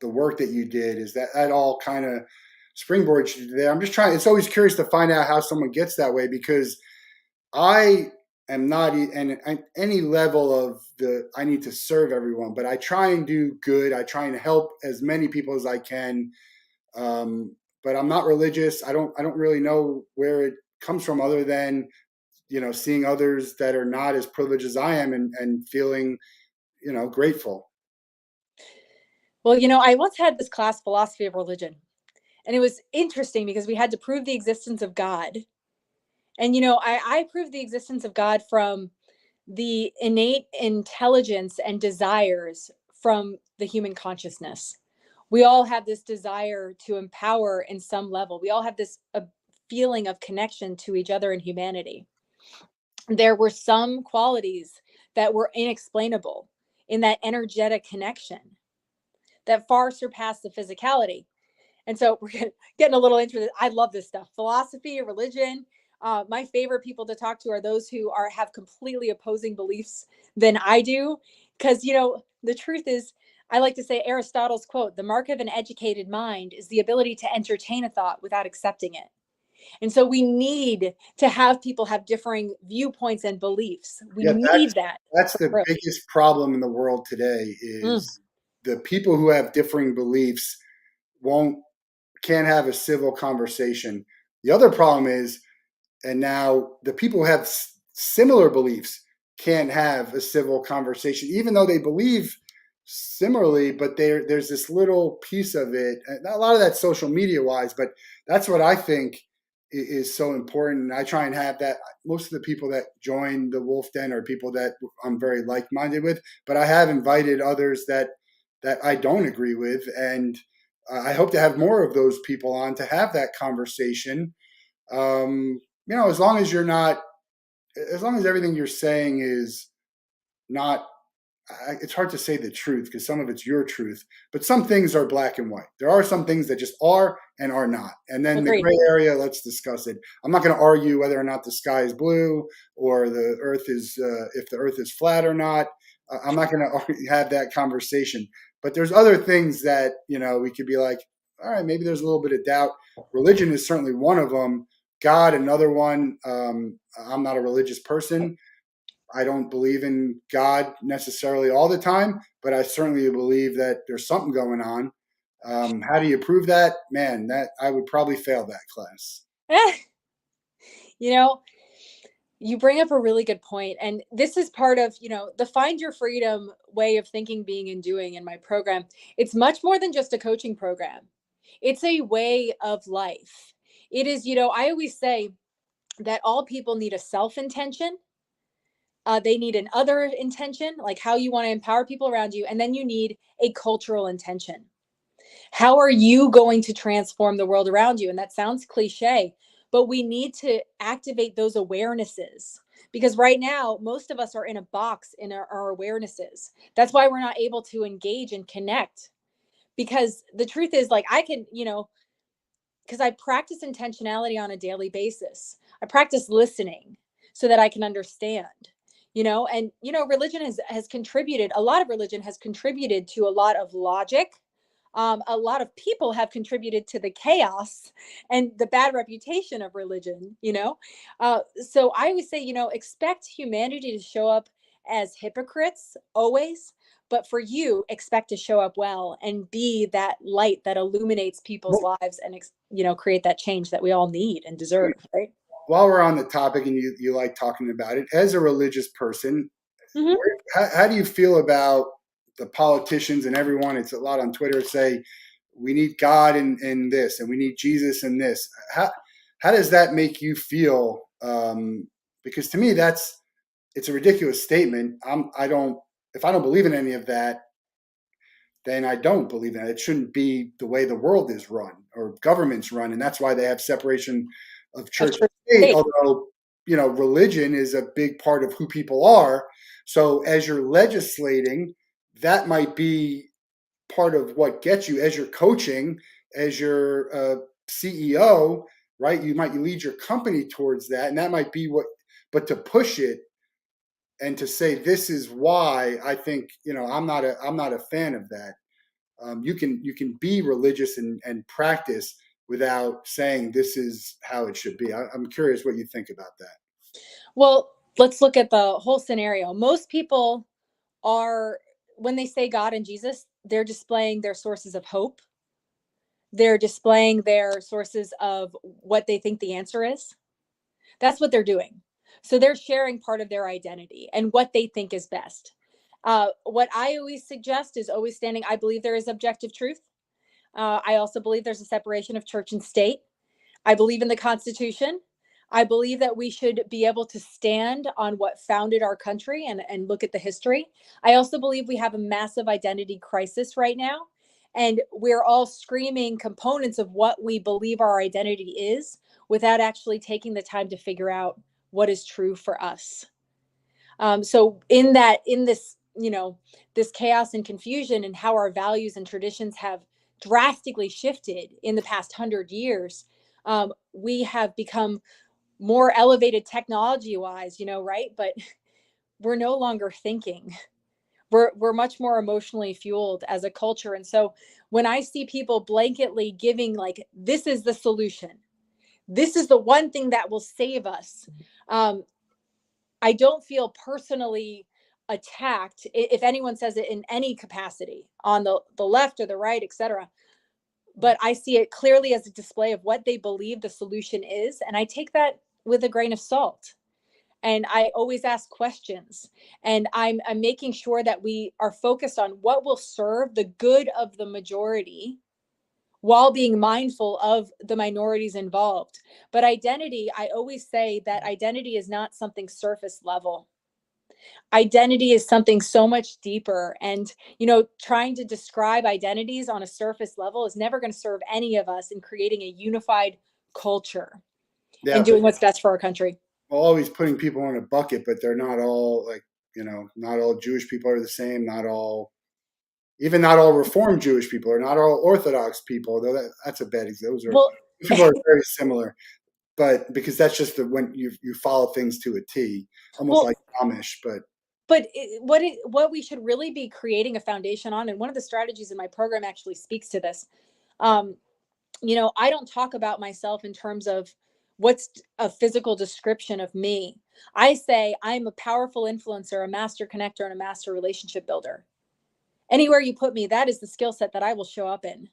Speaker 1: work that you did, is that all kind of springboards you there? I'm just trying. It's always curious to find out how someone gets that way because I am not and any level of I need to serve everyone, but I try and do good. I try and help as many people as I can. But I'm not religious. I don't really know where it comes from other than, seeing others that are not as privileged as I am, and feeling, grateful.
Speaker 2: Well, I once had this class, philosophy of religion, and it was interesting because we had to prove the existence of God. And, I proved the existence of God from the innate intelligence and desires from the human consciousness. We all have this desire to empower in some level. We all have this feeling of connection to each other in humanity. There were some qualities that were inexplainable in that energetic connection that far surpassed the physicality. And so we're getting a little into this. I love this stuff. Philosophy, religion. My favorite people to talk to are those who have completely opposing beliefs than I do. Because, the truth is, I like to say Aristotle's quote, the mark of an educated mind is the ability to entertain a thought without accepting it. And so we need to have people have differing viewpoints and beliefs. We
Speaker 1: Yeah,
Speaker 2: need that.
Speaker 1: that's the biggest problem in the world today
Speaker 2: Mm,
Speaker 1: is the people who have differing beliefs won't can't have a civil conversation. The other problem is, and now the people who have similar beliefs can't have a civil conversation, even though they believe similarly. But there's this little piece of it. A lot of that social media wise, but that's what I think is so important. And I try and have that. Most of the people that join the Wolff Den are people that I'm very like minded with, but I have invited others that I don't agree with, and I hope to have more of those people on to have that conversation. As long as you're not, as long as everything you're saying is not, it's hard to say the truth because some of it's your truth, but some things are black and white. There are some things that just are and are not. And then the
Speaker 2: agreed.
Speaker 1: gray area, let's discuss it. I'm not going to argue whether or not the sky is blue or the earth is, if the earth is flat or not. I'm not going to have that conversation. But there's other things that, we could be like, all right, maybe there's a little bit of doubt. Religion is certainly one of them. God, another one. I'm not a religious person. I don't believe in God necessarily all the time, but I certainly believe that there's something going on. How do you prove that? Man, that I would probably fail that class.
Speaker 2: you know, you bring up a really good point, and this is part of the find your freedom way of thinking, being, and doing in my program. It's much more than just a coaching program. It's a way of life. It is, I always say that all people need a self intention. They need an other intention, like how you want to empower people around you, and then you need a cultural intention. How are you going to transform the world around you? And that sounds cliche, but we need to activate those awarenesses, because right now, most of us are in a box in our awarenesses. That's why we're not able to engage and connect. Because the truth is, like, I can, because I practice intentionality on a daily basis, I practice listening so that I can understand. And religion has contributed, a lot of religion has contributed to a lot of logic. A lot of people have contributed to the chaos and the bad reputation of religion. So I always say, expect humanity to show up as hypocrites always, but for you, expect to show up well and be that light that illuminates people's lives and create that change that we all need and deserve, right?
Speaker 1: While we're on the topic and you like talking about it, as a religious person,
Speaker 2: Mm-hmm.
Speaker 1: how do you feel about the politicians and everyone? It's a lot on Twitter say we need God in this and we need Jesus in this. How does that make you feel? Because to me, it's a ridiculous statement. I don't if I don't believe in any of that, then I don't believe in it. It shouldn't be the way the world is run or governments run, and that's why they have separation of
Speaker 2: Of
Speaker 1: church and
Speaker 2: church
Speaker 1: state.
Speaker 2: state.
Speaker 1: Although religion is a big part of who people are. So as you're legislating, that might be part of what gets you. As you're coaching, as your CEO, right? You lead your company towards that, and that might be what. But to push it and to say this is why I think I'm not a fan of that. You can be religious and practice without saying this is how it should be. I'm curious what you think about that.
Speaker 2: Well, let's look at the whole scenario. Most people are, when they say God and Jesus, they're displaying their sources of hope. They're displaying their sources of what they think the answer is. That's what they're doing. So they're sharing part of their identity and what they think is best. What I always suggest is always standing. I believe there is objective truth. I also believe there's a separation of church and state. I believe in the Constitution. I believe that we should be able to stand on what founded our country and look at the history. I also believe we have a massive identity crisis right now. And we're all screaming components of what we believe our identity is without actually taking the time to figure out what is true for us. So in this, this chaos and confusion and how our values and traditions have drastically shifted in the past 100 years, we have become more elevated technology wise, right? But we're no longer thinking. We're much more emotionally fueled as a culture. And so when I see people blanketly giving like, this is the solution, this is the one thing that will save us, I don't feel personally attacked if anyone says it in any capacity on the left or the right, etc. But I see it clearly as a display of what they believe the solution is. And I take that with a grain of salt. And I always ask questions. And I'm making sure that we are focused on what will serve the good of the majority while being mindful of the minorities involved. But identity, I always say that identity is not something surface level. Identity is something so much deeper. And, trying to describe identities on a surface level is never going to serve any of us in creating a unified culture
Speaker 1: Yeah,
Speaker 2: and
Speaker 1: but
Speaker 2: doing what's best for our country.
Speaker 1: always putting people in a bucket, but they're not all like, not all Jewish people are the same. Even not all Reformed Jewish people are not all Orthodox people, though that's a bad example.
Speaker 2: Well,
Speaker 1: Those people are very similar, but because that's just when you follow things to a T, almost
Speaker 2: well,
Speaker 1: like Amish.
Speaker 2: but what we should really be creating a foundation on, and one of the strategies in my program actually speaks to this. Um, I don't talk about myself in terms of what's a physical description of me. I say I'm a powerful influencer, a master connector, and a master relationship builder. Anywhere you put me, that is the skill set that I will show up in.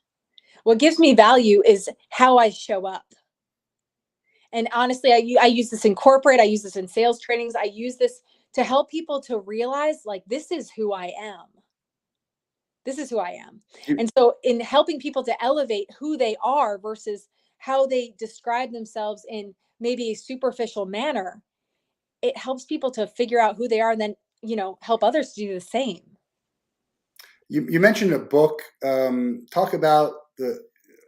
Speaker 2: What gives me value is how I show up. And honestly, I use this in corporate, I use this in sales trainings, I use this to help people to realize like, this is who I am. This is who I am.
Speaker 1: You,
Speaker 2: And so in helping people to elevate who they are versus how they describe themselves in maybe a superficial manner, it helps people to figure out who they are and then, help others to do the same.
Speaker 1: you mentioned a book. Talk about the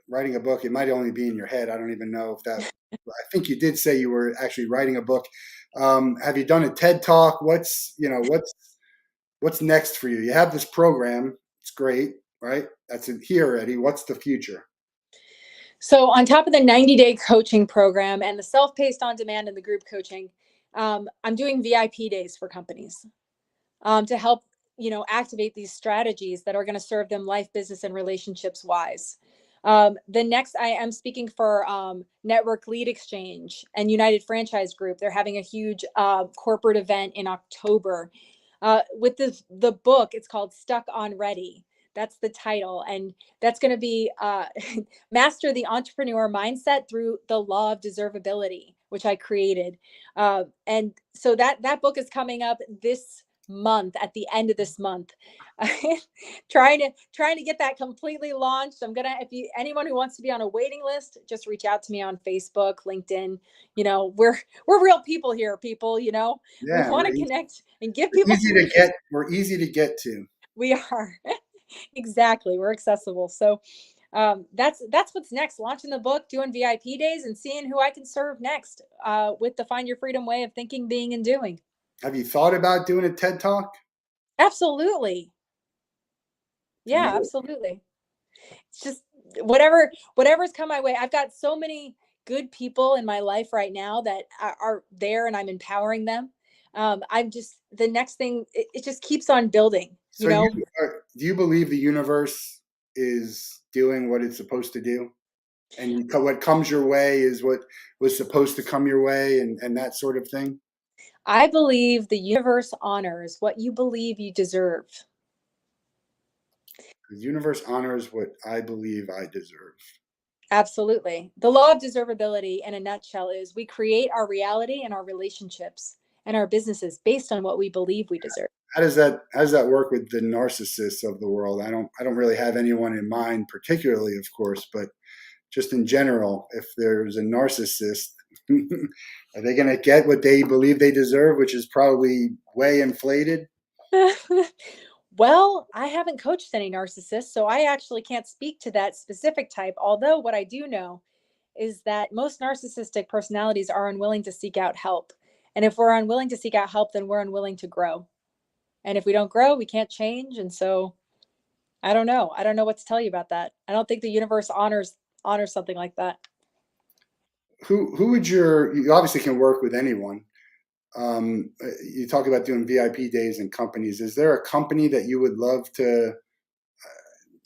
Speaker 1: writing a book. It might only be in your head. I don't even know if that. I think you did say you were actually writing a book. Have you done a TED Talk? What's next for you? You have this program. It's great, right? That's in here already. What's the future?
Speaker 2: So on top of the 90-day coaching program and the self-paced on demand and the group coaching, I'm doing VIP days for companies to help, activate these strategies that are going to serve them life, business, and relationships wise. The next, I am speaking for Network Lead Exchange and United Franchise Group. They're having a huge corporate event in October. With the book, it's called Stuck on Ready. That's the title. And that's going to be master the entrepreneur mindset through the law of deservability, which I created. And so that book is coming up this month, at the end of this month. trying to get that completely launched. If anyone who wants to be on a waiting list, just reach out to me on Facebook, LinkedIn. We're real people here, people. We
Speaker 1: Yeah,
Speaker 2: want to connect and give people solutions.
Speaker 1: We're easy to get to.
Speaker 2: We are. Exactly, we're accessible. So that's what's next: launching the book, doing VIP days, and seeing who I can serve next with the Find Your Freedom way of thinking, being, and doing.
Speaker 1: Have you thought about doing a TED Talk?
Speaker 2: Absolutely. Yeah,
Speaker 1: You
Speaker 2: absolutely. It's just whatever's come my way. I've got so many good people in my life right now that are there, and I'm empowering them. I'm just the next thing. It just keeps on building.
Speaker 1: So do you believe the universe is doing what it's supposed to do, and what comes your way is what was supposed to come your way, and that sort of thing?
Speaker 2: I believe the universe honors what you believe you deserve.
Speaker 1: The universe honors what I believe I deserve.
Speaker 2: Absolutely. The law of deservability in a nutshell is we create our reality and our relationships and our businesses based on what we believe we deserve.
Speaker 1: How does that work with the narcissists of the world? I don't really have anyone in mind particularly, of course, but just in general, if there's a narcissist, are they going to get what they believe they deserve, which is probably way inflated?
Speaker 2: Well, I haven't coached any narcissists, so I actually can't speak to that specific type. Although, what I do know is that most narcissistic personalities are unwilling to seek out help. And if we're unwilling to seek out help, then we're unwilling to grow. And if we don't grow, we can't change. And so I don't know. I don't know what to tell you about that. I don't think the universe honors something like that.
Speaker 1: Who would you obviously can work with anyone. You talk about doing VIP days in companies. Is there a company that you would love to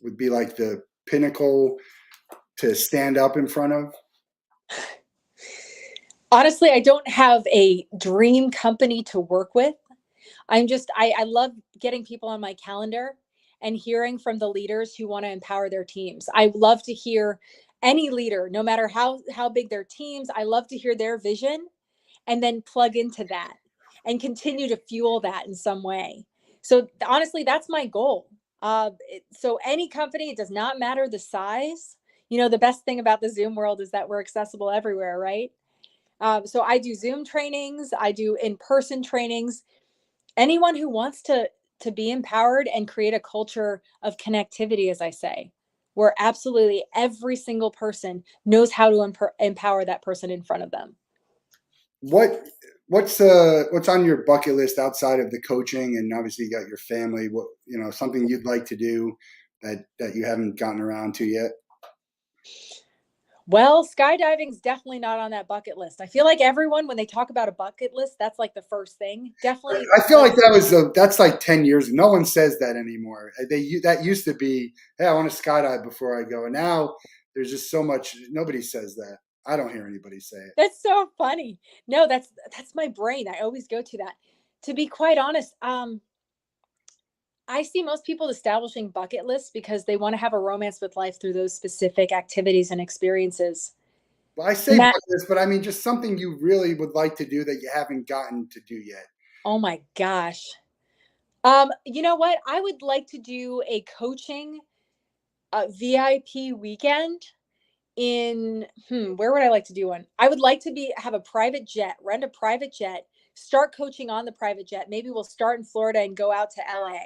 Speaker 1: would be like the pinnacle to stand up in front of?
Speaker 2: Honestly, I don't have a dream company to work with. I love getting people on my calendar and hearing from the leaders who want to empower their teams. I love to hear any leader, no matter how big their teams, I love to hear their vision and then plug into that and continue to fuel that in some way. So honestly, that's my goal. So any company, it does not matter the size. You know, the best thing about the Zoom world is that we're accessible everywhere, right? So I do Zoom trainings, I do in-person trainings. Anyone who wants to be empowered and create a culture of connectivity, as I say, where absolutely every single person knows how to empower that person in front of them.
Speaker 1: What what's on your bucket list outside of the coaching, and obviously you got your family? What something you'd like to do that you haven't gotten around to yet?
Speaker 2: Well, skydiving's definitely not on that bucket list. I feel like everyone, when they talk about a bucket list, that's like the first thing. Definitely,
Speaker 1: I feel like that's like 10 years. No one says that anymore. That used to be, hey, I want to skydive before I go, and now there's just so much. Nobody says that. I don't hear anybody say it.
Speaker 2: that's so funny. No, that's my brain. I always go to that. To be quite honest, I see most people establishing bucket lists because they want to have a romance with life through those specific activities and experiences.
Speaker 1: Well, I say
Speaker 2: Matt,
Speaker 1: bucket list, but I mean just something you really would like to do that you haven't gotten to do yet.
Speaker 2: oh my gosh. You know what? I would like to do a coaching VIP weekend in where would I like to do one? I would like to be have a private jet, rent a private jet, start coaching on the private jet. Maybe we'll start in Florida and go out to LA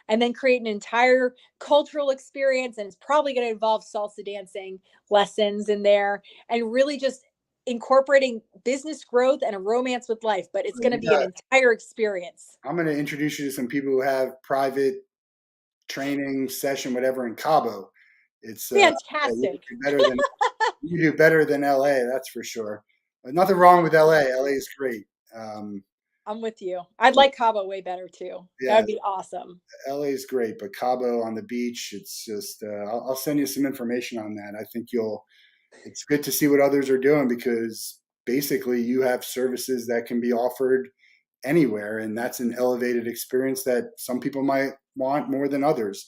Speaker 2: and then create an entire cultural experience. And it's probably going to involve salsa dancing lessons in there and really just incorporating business growth and a romance with life. But it's going to be an
Speaker 1: Yeah,
Speaker 2: entire experience.
Speaker 1: I'm going to introduce you to some people who have private training session, whatever, in Cabo. It's yeah,
Speaker 2: Fantastic.
Speaker 1: you do better than LA, that's for sure. But nothing wrong with LA. LA is great. Um,
Speaker 2: I'm with you. I'd like Cabo way better too. That
Speaker 1: yeah,
Speaker 2: would be awesome.
Speaker 1: LA is great, but Cabo on the beach, it's just. I'll send you some information on that. I think you'll. It's good to see what others are doing because basically you have services that can be offered anywhere, and that's an elevated experience that some people might want more than others.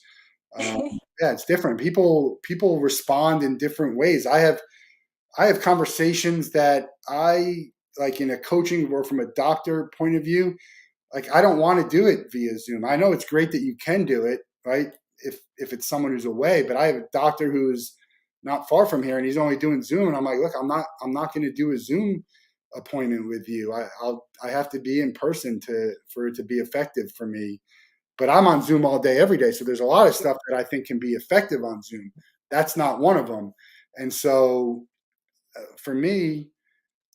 Speaker 1: Um, yeah, it's different. People respond in different ways. I have conversations that I like in a coaching or from a doctor point of view. Like I don't want to do it via Zoom. I know it's great that you can do it, right? If it's someone who's away, but I have a doctor who's not far from here and he's only doing Zoom, and I'm like, look, I'm not going to do a Zoom appointment with you. I have to be in person to for it to be effective for me. But I'm on Zoom all day, every day. So there's a lot of stuff that I think can be effective on Zoom. That's not one of them. And so for me,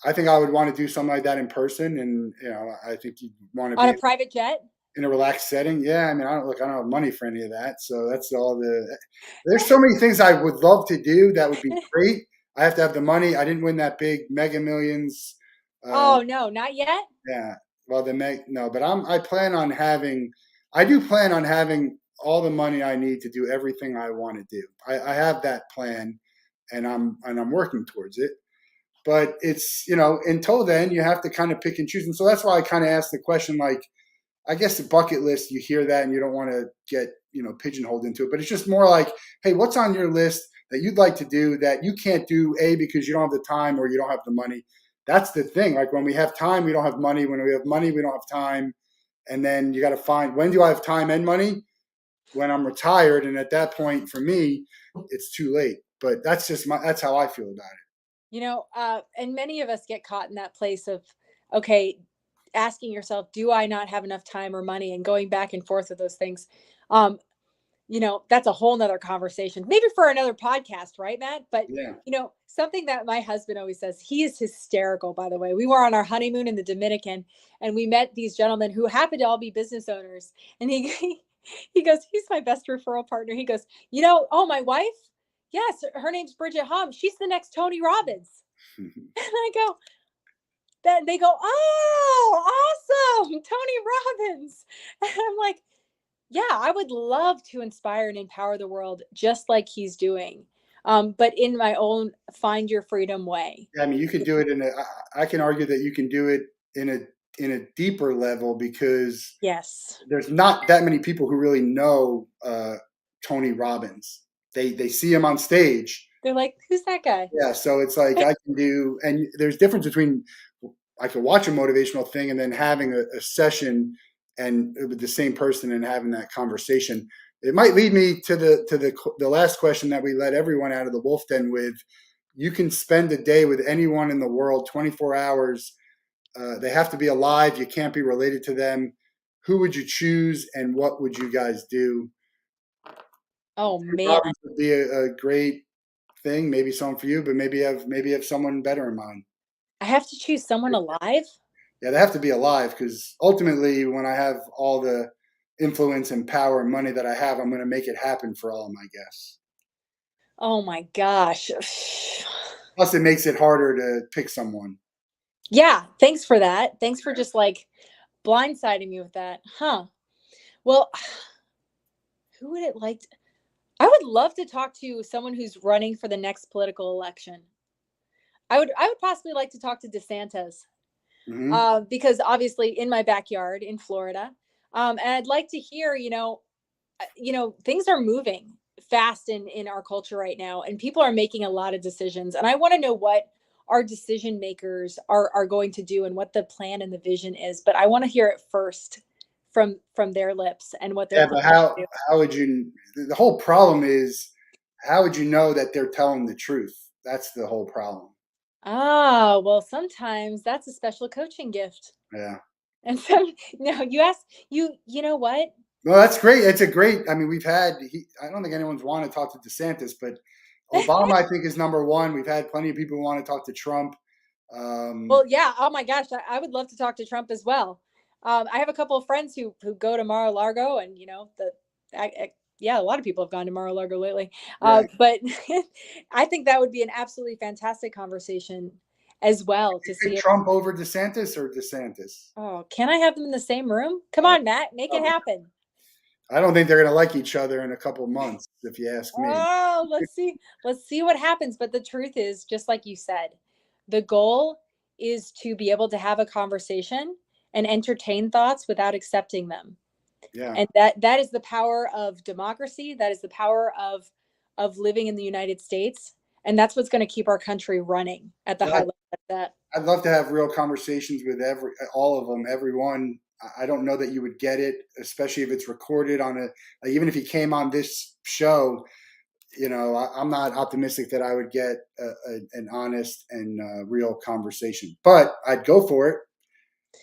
Speaker 1: I think I would want to do something like that in person. And, I think you'd want to
Speaker 2: On
Speaker 1: be
Speaker 2: a private jet?
Speaker 1: in a relaxed setting. Yeah. I mean, I don't have money for any of that. So that's there's so many things I would love to do that would be great. I have to have the money. I didn't win that big Mega Millions. Um,
Speaker 2: Oh no, not yet.
Speaker 1: yeah. Well, no, but I do plan on having all the money I need to do everything I want to do. I have that plan, and I'm working towards it. But it's until then you have to kind of pick and choose, and so that's why I kind of asked the question. Like, I guess the bucket list, you hear that and you don't want to get pigeonholed into it, but it's just more like, hey, what's on your list that you'd like to do that you can't do, A, because you don't have the time or you don't have the money. That's the thing. Like when we have time, we don't have money. When we have money, we don't have time. And then you got to find, when do I have time and money? When I'm retired. And at that point, for me, it's too late. But that's how I feel about it.
Speaker 2: And many of us get caught in that place of, okay, asking yourself, do I not have enough time or money, and going back and forth with those things. Um, that's a whole nother conversation, maybe for another podcast, right, Matt? But,
Speaker 1: Yeah.
Speaker 2: something that my husband always says, he is hysterical, by the way. We were on our honeymoon in the Dominican, and we met these gentlemen who happened to all be business owners. And he goes, he's my best referral partner. He goes, oh, my wife? Yes, her name's Bridget Hom. She's the next Tony Robbins. And I go, that they go, oh, awesome, Tony Robbins. And I'm like, yeah, I would love to inspire and empower the world just like he's doing, but in my own find your freedom way.
Speaker 1: I mean, you can do it I can argue that you can do it in a deeper level because
Speaker 2: Yes.
Speaker 1: there's not that many people who really know Tony Robbins. They see him on stage.
Speaker 2: They're like, who's that guy?
Speaker 1: Yeah, so it's like I can do, and there's difference between I could watch a motivational thing and then having a session and with the same person and having that conversation. It might lead me to the last question that we let everyone out of the Wolff Den with. You can spend a day with anyone in the world, 24 hours. They have to be alive. You can't be related to them. Who would you choose, and what would you guys do?
Speaker 2: Oh man,
Speaker 1: Robbins would be a great thing. Maybe someone for you, but maybe have someone better in mind.
Speaker 2: I have to choose someone alive.
Speaker 1: Yeah, they have to be alive because ultimately, when I have all the influence and power and money that I have, I'm going to make it happen for all of my guests.
Speaker 2: Oh my gosh.
Speaker 1: Plus, it makes it harder to pick someone.
Speaker 2: Yeah, thanks for that. Thanks for just like blindsiding me with that. Huh. Well, who would it like I would love to talk to someone who's running for the next political election. I would possibly like to talk to DeSantis,
Speaker 1: Hmm.
Speaker 2: because obviously in my backyard in Florida, and I'd like to hear, things are moving fast in our culture right now, and people are making a lot of decisions, and I want to know what our decision makers are going to do and what the plan and the vision is. But I want to hear it first from their lips and what they're
Speaker 1: Yeah, but
Speaker 2: planning to do.
Speaker 1: how would you? The whole problem is how would you know that they're telling the truth? That's the whole problem.
Speaker 2: Ah, well, sometimes that's a special coaching gift.
Speaker 1: Yeah.
Speaker 2: And so, no, you ask you know what?
Speaker 1: Well, that's great. It's a great. I mean, I don't think anyone's want to talk to DeSantis, but Obama, I think, is number one. We've had plenty of people who want to talk to Trump.
Speaker 2: Well,
Speaker 1: Um,
Speaker 2: yeah. Oh my gosh, I would love to talk to Trump as well. I have a couple of friends who go to Mar-a-Lago, and yeah, a lot of people have gone to Mar-a-Lago lately.
Speaker 1: right.
Speaker 2: But I think that would be an absolutely fantastic conversation as well to
Speaker 1: Pick
Speaker 2: see if.
Speaker 1: Trump over DeSantis or DeSantis.
Speaker 2: Oh, can I have them in the same room? Come
Speaker 1: Uh,
Speaker 2: on, Matt, make it happen.
Speaker 1: I don't think they're going to like each other in a couple months, if you ask me.
Speaker 2: Oh, let's see what happens. But the truth is, just like you said, the goal is to be able to have a conversation and entertain thoughts without accepting them.
Speaker 1: Yeah.
Speaker 2: And that is the power of democracy. That is the power of living in the United States. And that's what's going to keep our country running at the high
Speaker 1: Yeah,
Speaker 2: level like that.
Speaker 1: I'd love to have real conversations with all of them, everyone. I don't know that you would get it, especially if it's recorded on even if he came on this show. I'm not optimistic that I would get an honest and real conversation, but I'd go for it.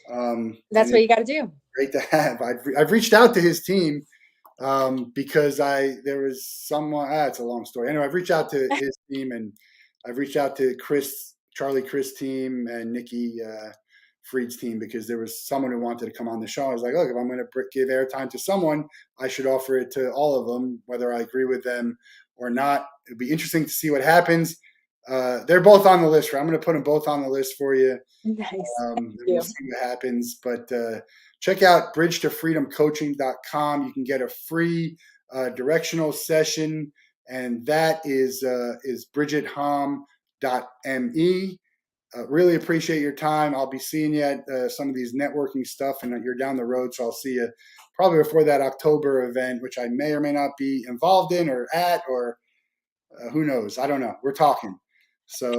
Speaker 1: And
Speaker 2: That's what
Speaker 1: it's
Speaker 2: you got to do.
Speaker 1: great to have. I've reached out to his team because there was someone. It's a long story. Anyway, I've reached out to his team, and I've reached out to Charlie Chris team, and Nikki Freed's team because there was someone who wanted to come on the show. I was like, look, if I'm going to give airtime to someone, I should offer it to all of them, whether I agree with them or not. It'd be interesting to see what happens. They're both on the list. Right? I'm going to put them both on the list for you.
Speaker 2: Nice. Thank
Speaker 1: And we'll
Speaker 2: you.
Speaker 1: see what happens. But check out bridgetofreedomcoaching.com. You can get a free directional session, and that is bridgethom.me. Really appreciate your time. I'll be seeing you at some of these networking stuff, and you're down the road, so I'll see you probably before that October event, which I may or may not be involved in or at, or Who knows? I don't know. We're talking. So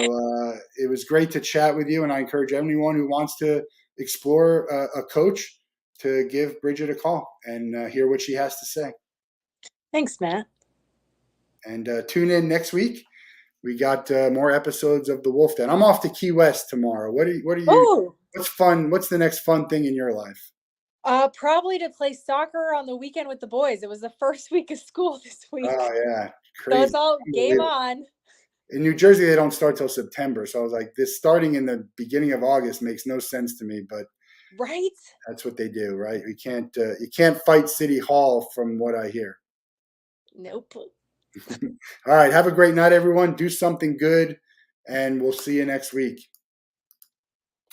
Speaker 1: it was great to chat with you, and I encourage anyone who wants to explore a coach to give Bridget a call and hear what she has to say.
Speaker 2: Thanks, Matt.
Speaker 1: And tune in next week. We got more episodes of the Wolff Den. I'm off to Key West tomorrow. What are you?
Speaker 2: Oh,
Speaker 1: What's fun? What's the next fun thing in your life?
Speaker 2: probably to play soccer on the weekend with the boys. It was the first week of school this week.
Speaker 1: Oh yeah,
Speaker 2: So
Speaker 1: crazy.
Speaker 2: it's all game on.
Speaker 1: In New Jersey, they don't start till September. So I was like, this starting in the beginning of August makes no sense to me, but
Speaker 2: Right?
Speaker 1: that's what they do, right? You can't fight City Hall from what I hear.
Speaker 2: Nope.
Speaker 1: All right, have a great night, everyone. Do something good, and we'll see you next week.